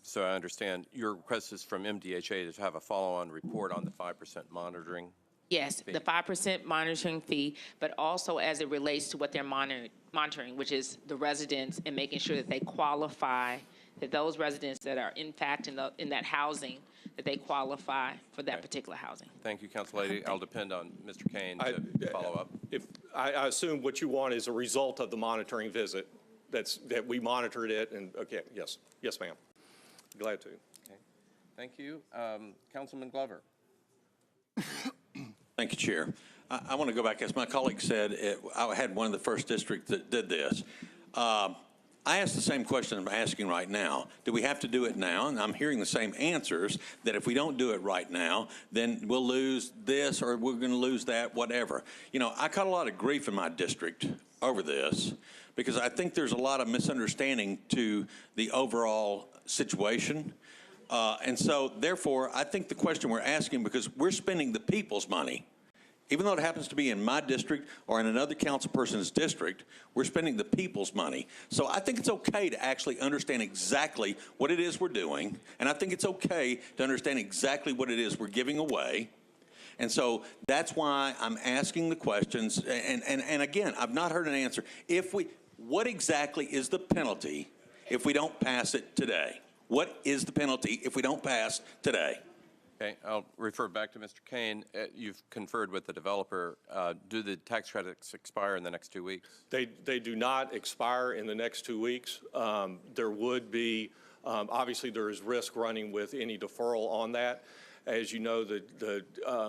so I understand, your request is from MDHA to have a follow-on report on the 5% monitoring? Yes, the 5% monitoring fee, but also as it relates to what they're monitoring, which is the residents and making sure that they qualify, that those residents that are in fact in that housing, that they qualify for that particular housing. Thank you, Council Lady. I'll depend on Mr. Kane to follow up. I assume what you want is a result of the monitoring visit. That we monitored it, and okay, yes, ma'am. Glad to. Okay, thank you, Councilman Glover. Thank you, Chair. I want to go back, as my colleague said, I had one of the first districts that did this. I asked the same question I'm asking right now. Do we have to do it now? And I'm hearing the same answers, that if we don't do it right now, then we'll lose this or we're going to lose that, whatever. I caught a lot of grief in my district over this because I think there's a lot of misunderstanding to the overall situation. And so, therefore, I think the question we're asking, because we're spending the people's money, even though it happens to be in my district or in another council person's district, we're spending the people's money. So I think it's okay to actually understand exactly what it is we're doing, and I think it's okay to understand exactly what it is we're giving away. And so that's why I'm asking the questions. And again, I've not heard an answer. What exactly is the penalty if we don't pass it today? What is the penalty if we don't pass today? Okay, I'll refer back to Mr. Kane. You've conferred with the developer. Do the tax credits expire in the next 2 weeks? They do not expire in the next 2 weeks. There would be, obviously there is risk running with any deferral on that. As you know,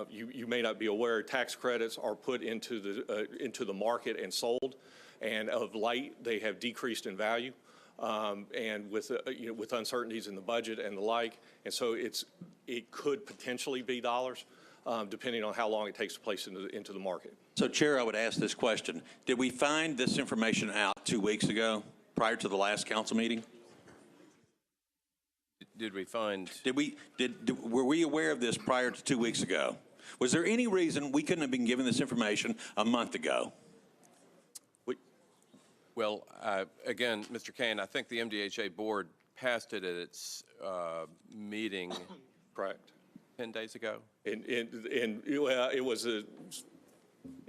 you may not be aware, tax credits are put into the market and sold, and of late they have decreased in value. And with with uncertainties in the budget and the like, and so it could potentially be dollars, depending on how long it takes to place into the market. So, Chair, I would ask this question: did we find this information out 2 weeks ago, prior to the last council meeting? Did we find? Were we aware of this prior to 2 weeks ago? Was there any reason we couldn't have been given this information a month ago? Well, again, Mr. Kane, I think the MDHA board passed it at its meeting. Correct. 10 days ago. It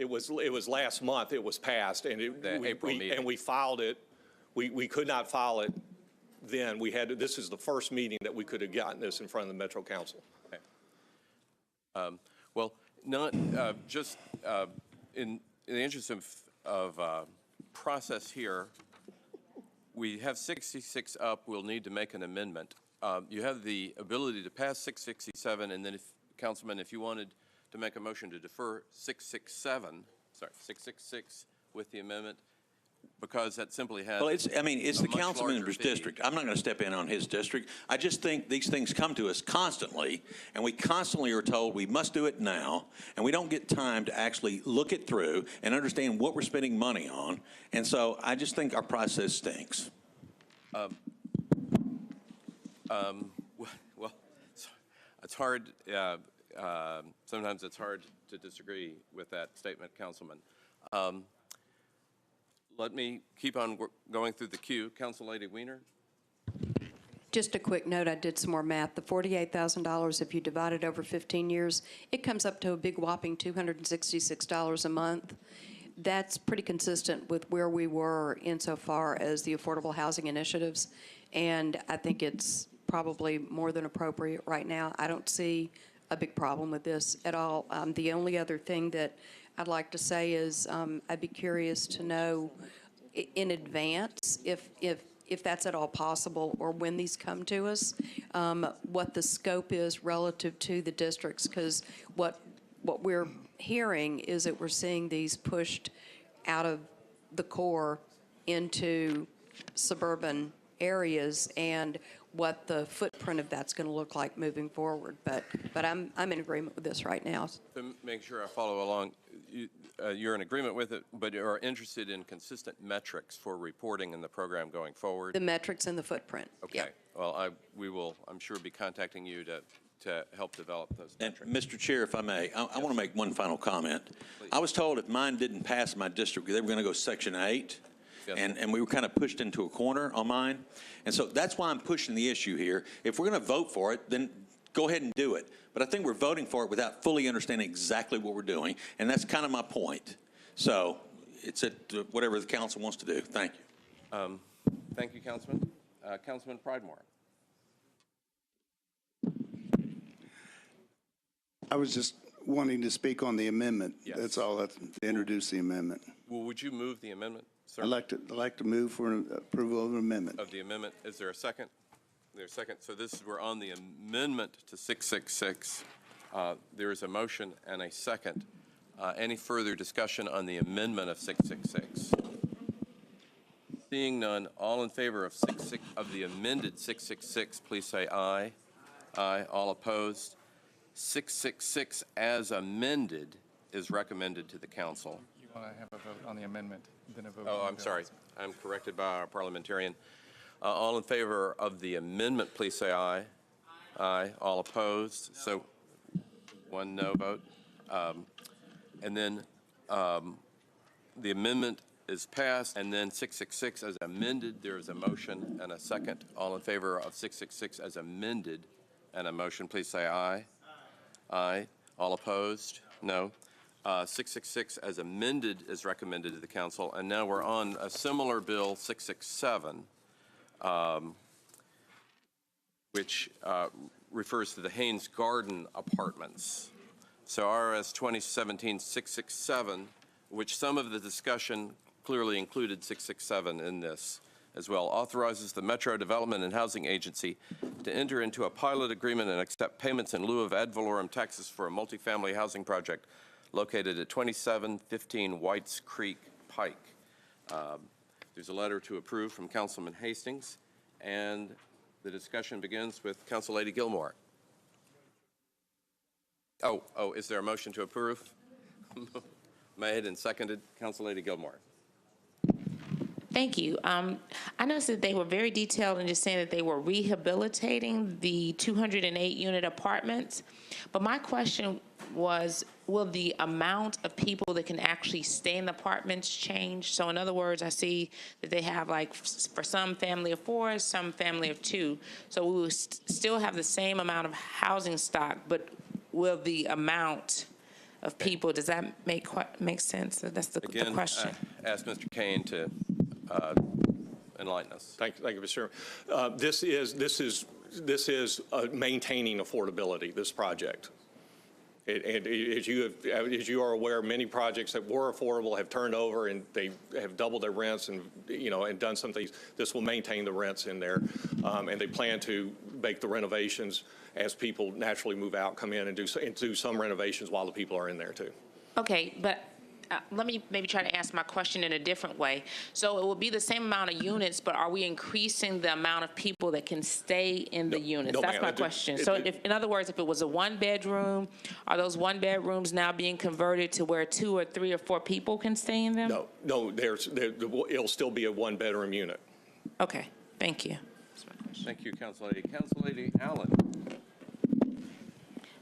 was last month. It was passed, and we filed it. We could not file it then. This is the first meeting that we could have gotten this in front of the Metro Council. Okay. Well, not just in the interest of process here, we have 666 up. We'll need to make an amendment. You have the ability to pass 667, and then, Councilman, if you wanted to make a motion to defer 666 with the amendment, because that simply has. Well, it's the councilman's district. I'm not going to step in on his district. I just think these things come to us constantly, and we constantly are told we must do it now, and we don't get time to actually look it through and understand what we're spending money on. And so I just think our process stinks. Well, it's hard. Sometimes it's hard to disagree with that statement, Councilman. Let me keep on going through the queue. Council Lady Weiner. Just a quick note, I did some more math. The $48,000, if you divide it over 15 years, it comes up to a big whopping $266 a month. That's pretty consistent with where we were insofar as the affordable housing initiatives, and I think it's probably more than appropriate right now. I don't see a big problem with this at all. The only other thing that I'd like to say is I'd be curious to know in advance if that's at all possible, or when these come to us, what the scope is relative to the districts, because what we're hearing is that we're seeing these pushed out of the core into suburban areas, and what the footprint of that's going to look like moving forward. But I'm in agreement with this right now. To make sure I follow along, you're in agreement with it, but you are interested in consistent metrics for reporting in the program going forward? The metrics and the footprint. Okay. Yep. Well, we will, I'm sure, be contacting you to help develop those metrics. And Mr. Chair, if I may, I want to make one final comment. Please. I was told if mine didn't pass my district, they were going to go Section 8. Yes. And we were kind of pushed into a corner on mine. And so that's why I'm pushing the issue here. If we're going to vote for it, then go ahead and do it. But I think we're voting for it without fully understanding exactly what we're doing. And that's kind of my point. So it's at whatever the council wants to do. Thank you. Thank you, Councilman. Councilman Pridemore. I was just wanting to speak on the amendment. Yes. That's all, to introduce the amendment. Well, would you move the amendment, sir? I'd like to move for approval of an amendment. Of the amendment. Is there a second? There's a second. So we're on the amendment to 666. There is a motion and a second. Any further discussion on the amendment of 666? Seeing none, all in favor of the amended 666, please say aye. Aye. All opposed? 666 as amended is recommended to the council. You want to have a vote on the amendment, then a vote. Oh, on I'm the sorry. I'm corrected by our parliamentarian. All in favor of the amendment, please say aye. Aye. All opposed? So one no vote. And then the amendment is passed, and then 666 as amended. There is a motion and a second. All in favor of 666 as amended and a motion, please say aye. Aye. All opposed? No. 666 as amended is recommended to the council. And now we're on a similar bill, 667, which refers to the Haynes Garden Apartments. So RS 2017-667, which some of the discussion clearly included 667 in this as well, authorizes the Metro Development and Housing Agency to enter into a pilot agreement and accept payments in lieu of ad valorem taxes for a multifamily housing project located at 2715 Whites Creek Pike. There's a letter to approve from Councilman Hastings, and the discussion begins with Councillady Gilmore. Oh, is there a motion to approve? Made and seconded. Councillady Gilmore. Thank you. I noticed that they were very detailed in just saying that they were rehabilitating the 208-unit apartments. But my question was, will the amount of people that can actually stay in the apartments change? So in other words, I see that they have, like, for some family of 4, some family of 2. So we will still have the same amount of housing stock, but will the amount of people, does that make sense? That's the question. Ask Mr. Kane to enlighten us. Thank you, Mr. Chairman. This is maintaining affordability, this project. And as you are aware, many projects that were affordable have turned over and they have doubled their rents and, and done some things. This will maintain the rents in there. And they plan to make the renovations as people naturally move out, come in and do some renovations while the people are in there too. Okay, but let me maybe try to ask my question in a different way. So it will be the same amount of units, but are we increasing the amount of people that can stay in the units? No, That's my question. So in other words, if it was a 1-bedroom, are those 1-bedrooms now being converted to where 2 or 3 or 4 people can stay in them? No, it'll still be a 1-bedroom unit. Okay, thank you. Thank you, Councillady. Councillady Allen.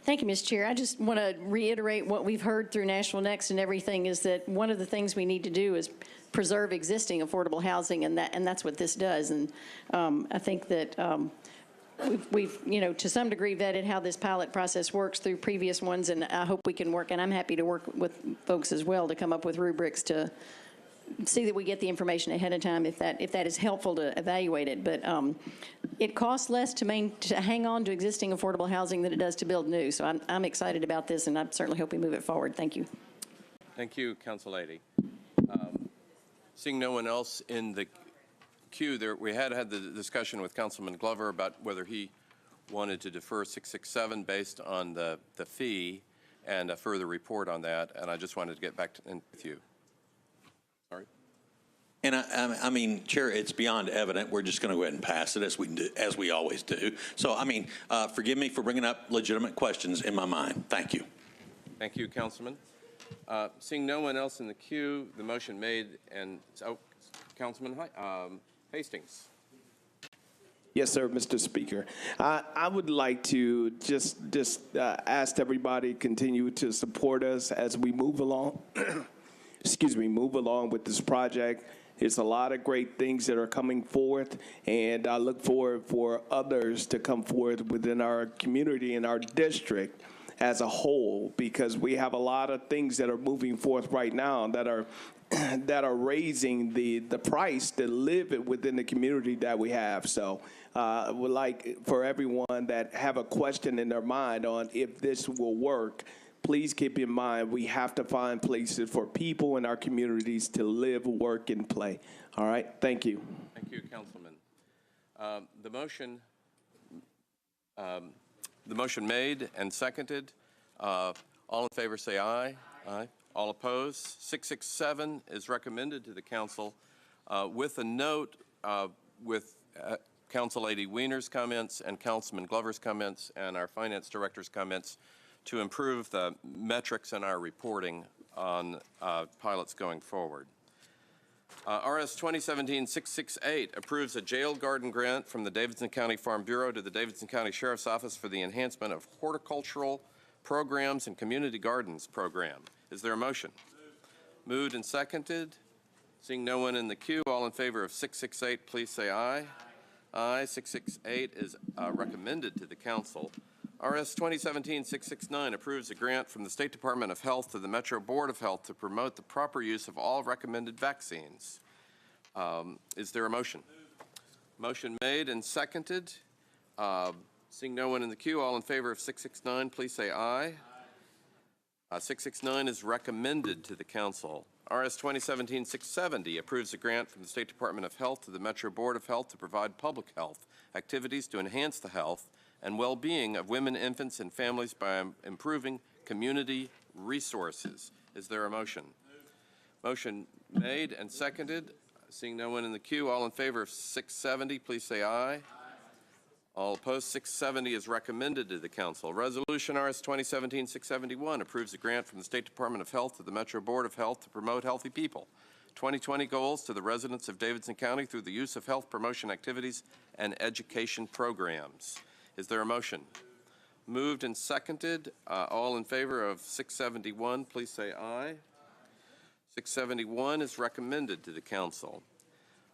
Thank you, Mr. Chair. I just want to reiterate what we've heard through Nashville Next and everything is that one of the things we need to do is preserve existing affordable housing, and that's what this does. And I think that we've, to some degree vetted how this pilot process works through previous ones, and I hope we can work, and I'm happy to work with folks as well to come up with rubrics to see that we get the information ahead of time if that is helpful to evaluate it. But it costs less to hang on to existing affordable housing than it does to build new. So I'm excited about this, and I certainly hope we move it forward. Thank you. Thank you, Councillady. Seeing no one else in the queue, we had the discussion with Councilman Glover about whether he wanted to defer 667 based on the fee and a further report on that, and I just wanted to get back with you. Sorry. And I mean, Chair, it's beyond evident. We're just going to go ahead and pass it as we always do. So, I mean, forgive me for bringing up legitimate questions in my mind. Thank you. Thank you, Councilman. Seeing no one else in the queue, the motion made and Councilman Hastings. Yes, sir, Mr. Speaker. I would like to just ask everybody to continue to support us as we move along. Move along with this project. There's a lot of great things that are coming forth, and I look forward for others to come forward within our community and our district as a whole, because we have a lot of things that are moving forth right now that are raising the price to live within the community that we have. So I would like for everyone that have a question in their mind on if this will work, please keep in mind we have to find places for people in our communities to live, work, and play. All right, thank you. Thank you, Councilman. The motion made and seconded. All in favor say aye. Aye. All opposed? 667 is recommended to the council with a note with Councillady Wiener's comments and Councilman Glover's comments and our finance director's comments to improve the metrics in our reporting on pilots going forward. RS 2017-668 approves a jail garden grant from the Davidson County Farm Bureau to the Davidson County Sheriff's Office for the enhancement of horticultural programs and community gardens program. Is there a motion? Moved and seconded. Seeing no one in the queue, all in favor of 668, please say aye. Aye. 668 is recommended to the council. RS 2017-669 approves a grant from the State Department of Health to the Metro Board of Health to promote the proper use of all recommended vaccines. Is there a motion? Motion made and seconded. Seeing no one in the queue, all in favor of 669, please say aye. 669 is recommended to the council. RS 2017-670 approves a grant from the State Department of Health to the Metro Board of Health to provide public health activities to enhance the health and well-being of women, infants, and families by improving community resources. Is there a motion? Motion made and seconded. Seeing no one in the queue, all in favor of 670, please say aye. All opposed, 670 is recommended to the council. Resolution RS 2017-671 approves a grant from the State Department of Health to the Metro Board of Health to promote healthy people. 2020 goals to the residents of Davidson County through the use of health promotion activities and education programs. Is there a motion? Moved and seconded. All in favor of 671, please say aye. 671 is recommended to the council.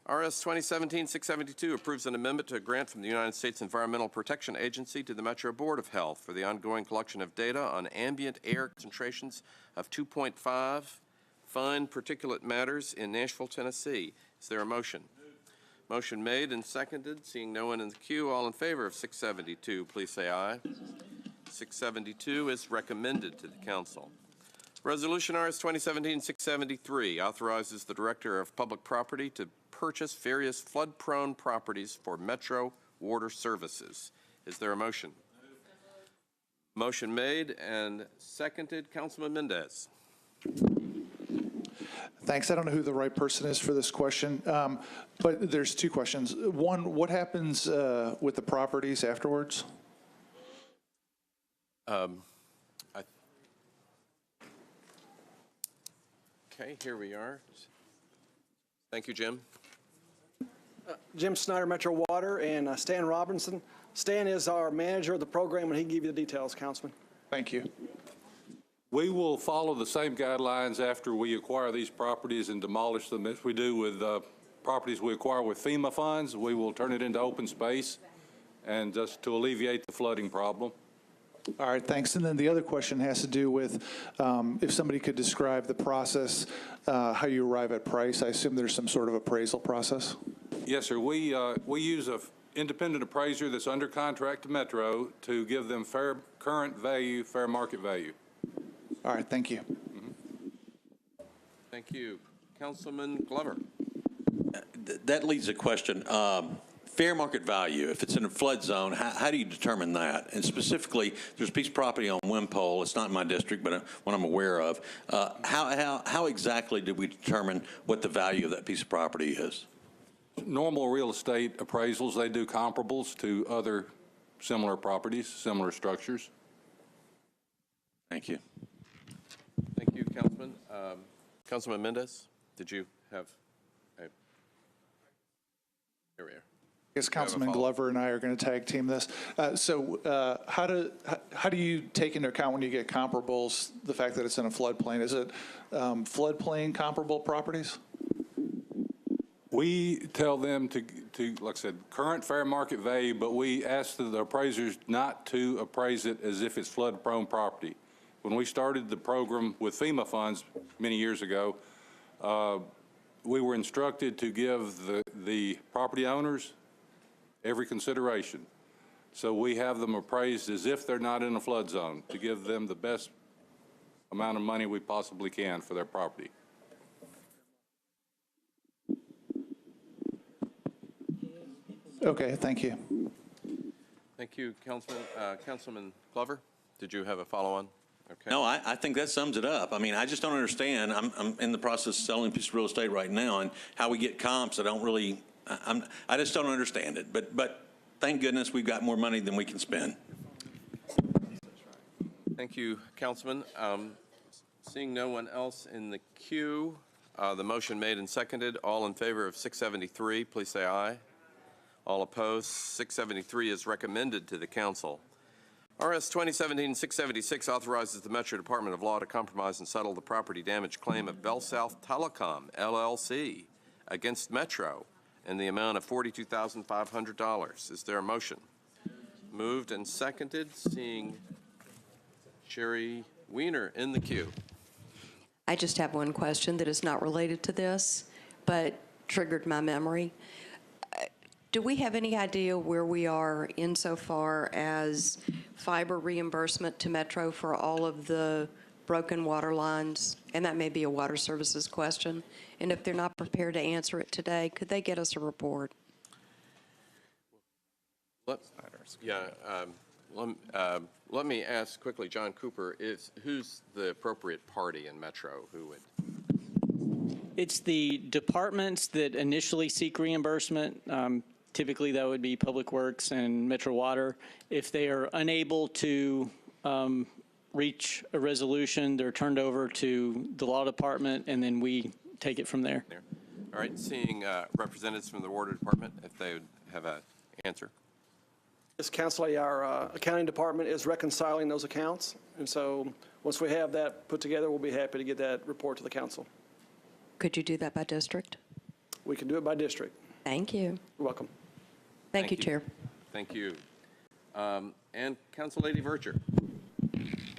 RS 2017-672 approves an amendment to a grant from the United States Environmental Protection Agency to the Metro Board of Health for the ongoing collection of data on ambient air concentrations of 2.5 fine particulate matters in Nashville, Tennessee. Is there a motion? Motion made and seconded. Seeing no one in the queue, all in favor of 672, please say aye. 672 is recommended to the council. Resolution RS 2017-673 authorizes the Director of Public Property to purchase various flood-prone properties for Metro Water Services. Is there a motion? Motion made and seconded. Councilman Mendez. Thanks. I don't know who the right person is for this question, but there's two questions. One, what happens with the properties afterwards? Okay, here we are. Thank you, Jim. Jim Snyder, Metro Water, and Stan Robinson. Stan is our manager of the program, and he can give you the details, Councilman. Thank you. We will follow the same guidelines after we acquire these properties and demolish them as we do with properties we acquire with FEMA funds. We will turn it into open space and just to alleviate the flooding problem. All right, thanks. And then the other question has to do with if somebody could describe the process, how you arrive at price. I assume there's some sort of appraisal process. Yes, sir. We use an independent appraiser that's under contract to Metro to give them fair current value, fair market value. All right, thank you. Thank you. Councilman Glover. That leads a question. Fair market value, if it's in a flood zone, how do you determine that? And specifically, there's a piece of property on Wimpole. It's not in my district, but one I'm aware of. How exactly did we determine what the value of that piece of property is? Normal real estate appraisals, they do comparables to other similar properties, similar structures. Thank you. Thank you, Councilman. Councilman Mendez, did you have a... Here we are. I guess Councilman Glover and I are going to tag team this. How do you take into account when you get comparables the fact that it's in a floodplain? Is it floodplain comparable properties? We tell them to, like I said, current fair market value, but we ask the appraisers not to appraise it as if it's flood-prone property. When we started the program with FEMA funds many years ago, we were instructed to give the property owners every consideration. So we have them appraised as if they're not in a flood zone to give them the best amount of money we possibly can for their property. Okay, thank you. Thank you, Councilman. Councilman Glover, did you have a follow-on? Okay. No, I think that sums it up. I mean, I just don't understand. I'm in the process of selling a piece of real estate right now, and how we get comps, I don't really, I just don't understand it. But thank goodness we've got more money than we can spend. Thank you, Councilman. Seeing no one else in the queue, The motion made and seconded. All in favor of 673, please say aye. All opposed, 673 is recommended to the council. RS 2017-676 authorizes the Metro Department of Law to compromise and settle the property damage claim of Bell South Telecom, LLC, against Metro in the amount of $42,500. Is there a motion? Moved and seconded, seeing Sherry Weiner in the queue. I just have one question that is not related to this, but triggered my memory. Do we have any idea where we are insofar as fiber reimbursement to Metro for all of the broken water lines? And that may be a water services question. And if they're not prepared to answer it today, could they get us a report? Let me ask quickly, John Cooper, who's the appropriate party in Metro who would? It's the departments that initially seek reimbursement. Typically, that would be Public Works and Metro Water. If they are unable to reach a resolution, they're turned over to the law department, and then we take it from there. All right, seeing representatives from the Water Department, if they would have an answer. Yes, Council, our accounting department is reconciling those accounts. And so once we have that put together, we'll be happy to get that report to the council. Could you do that by district? We can do it by district. Thank you. You're welcome. Thank you, Chair. Thank you. And Council Lady Vercher.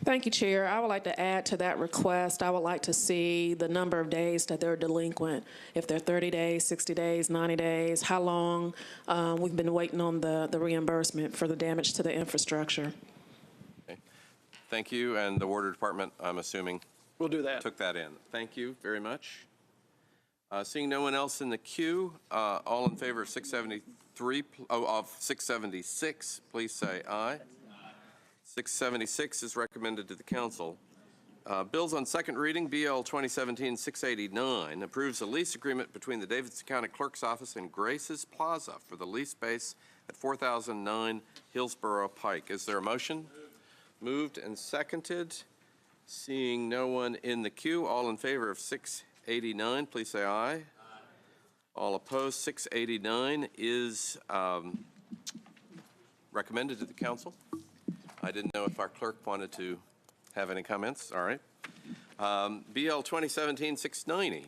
Thank you, Chair. I would like to add to that request. I would like to see the number of days that they're delinquent. If they're 30 days, 60 days, 90 days, how long we've been waiting on the reimbursement for the damage to the infrastructure. Okay. Thank you. And the Water Department, I'm assuming, we'll do that. Took that in. Thank you very much. Seeing no one else in the queue, all in favor of 676, please say aye. 676 is recommended to the council. Bills on second reading, BL 2017-689 approves a lease agreement between the Davidson County Clerk's Office and Grace's Plaza for the lease space at 4009 Hillsborough Pike. Is there a motion? Moved and seconded. Seeing no one in the queue, all in favor of 689, please say aye. All opposed, 689 is recommended to the council. I didn't know if our clerk wanted to have any comments. All right. BL 2017-690.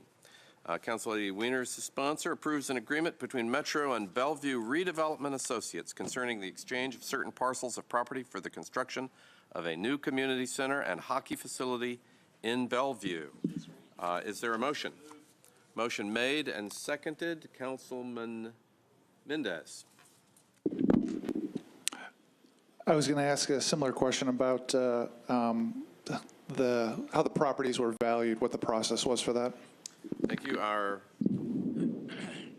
Council Lady Weiner is the sponsor. Approves an agreement between Metro and Bellevue Redevelopment Associates concerning the exchange of certain parcels of property for the construction of a new community center and hockey facility in Bellevue. Is there a motion? Motion made and seconded. Councilman Mendez. I was going to ask a similar question about how the properties were valued, what the process was for that. Thank you.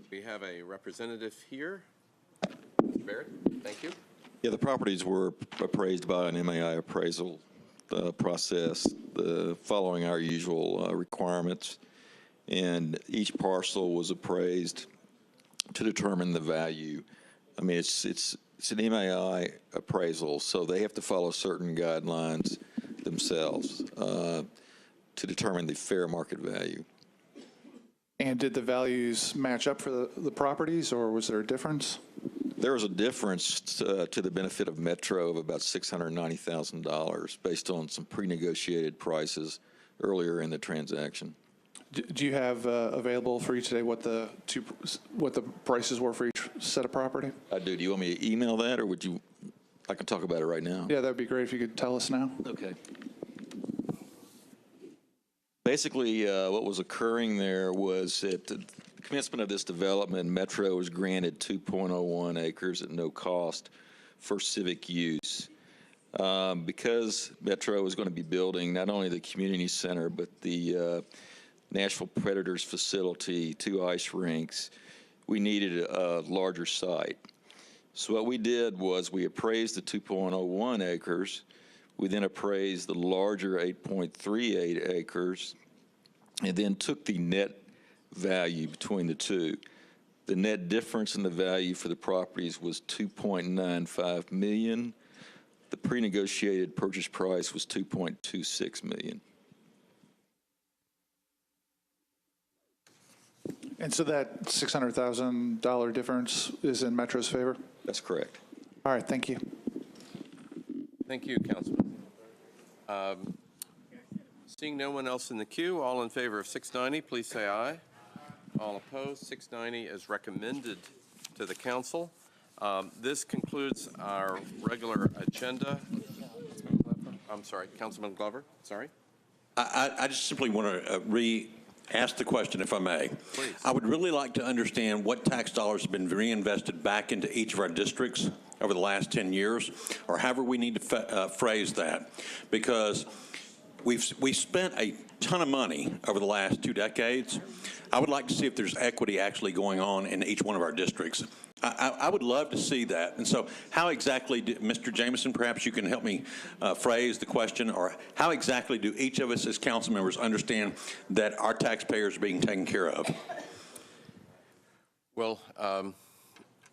We have a representative here. Mr. Barrett, thank you. Yeah, the properties were appraised by an MAI appraisal process following our usual requirements, and each parcel was appraised to determine the value. I mean, it's an MAI appraisal, so they have to follow certain guidelines themselves to determine the fair market value. And did the values match up for the properties, or was there a difference? There was a difference to the benefit of Metro of about $690,000 based on some pre-negotiated prices earlier in the transaction. Do you have available for you today what the prices were for each set of property? I do. Do you want me to email that, or I can talk about it right now? Yeah, that'd be great if you could tell us now. Okay. Basically, what was occurring there was at the commencement of this development, Metro was granted 2.01 acres at no cost for civic use. Because Metro was going to be building not only the community center, but the Nashville Predators facility, 2 ice rinks, we needed a larger site. So what we did was we appraised the 2.01 acres. We then appraised the larger 8.38 acres and then took the net value between the two. The net difference in the value for the properties was $2.95 million. The pre-negotiated purchase price was $2.26 million. And so that $600,000 difference is in Metro's favor? That's correct. All right, thank you. Thank you, Councilman. Seeing no one else in the queue, all in favor of 690, please say aye. All opposed, 690 is recommended to the council. This concludes our regular agenda. I'm sorry, Councilman Glover, sorry. I just simply want to ask the question, if I may. Please. I would really like to understand what tax dollars have been reinvested back into each of our districts over the last 10 years, or however we need to phrase that, because we've spent a ton of money over the last 2 decades. I would like to see if there's equity actually going on in each one of our districts. I would love to see that. And so how exactly, Mr. Jameson, perhaps you can help me phrase the question, or how exactly do each of us as council members understand that our taxpayers are being taken care of? Well,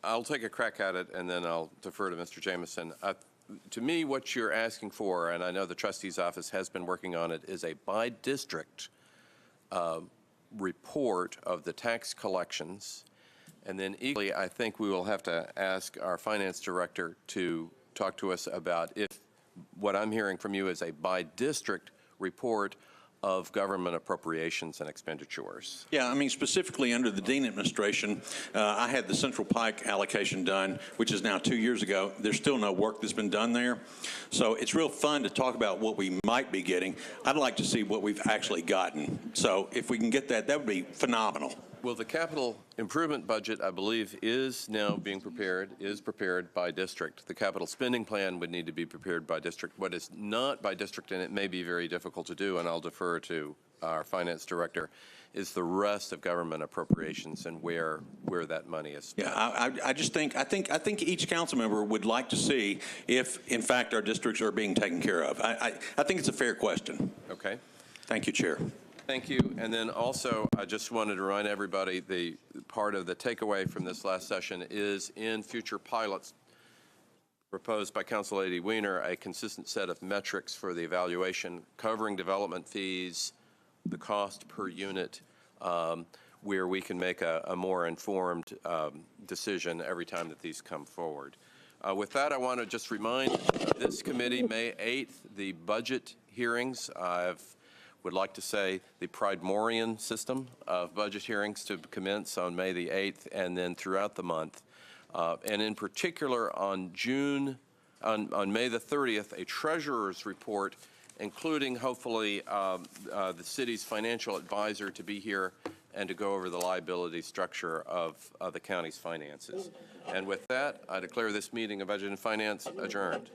I'll take a crack at it, and then I'll defer to Mr. Jameson. To me, what you're asking for, and I know the trustee's office has been working on it, is a by-district report of the tax collections. And then equally, I think we will have to ask our finance director to talk to us about if what I'm hearing from you is a by-district report of government appropriations and expenditures. Yeah, I mean, specifically under the Dean administration, I had the Central Pike allocation done, which is now 2 years ago. There's still no work that's been done there. So it's real fun to talk about what we might be getting. I'd like to see what we've actually gotten. So if we can get that, that would be phenomenal. Well, the capital improvement budget, I believe, is now being prepared by district. The capital spending plan would need to be prepared by district. What is not by district, and it may be very difficult to do, and I'll defer to our finance director, is the rest of government appropriations and where that money is spent. Yeah, I just think, I think each council member would like to see if, in fact, our districts are being taken care of. I think it's a fair question. Okay. Thank you, Chair. Thank you. And then also, I just wanted to remind everybody, the part of the takeaway from this last session is in future pilots proposed by Council Lady Wiener, a consistent set of metrics for the evaluation covering development fees, the cost per unit, where we can make a more informed decision every time that these come forward. With that, I want to just remind this committee, May 8th, the budget hearings. Would like to say the Pride-Morian system of budget hearings to commence on May the 8th and then throughout the month. And in particular on May the 30th, a treasurer's report, including hopefully the city's financial advisor to be here and to go over the liability structure of the county's finances. And with that, I declare this meeting of Budget and Finance adjourned.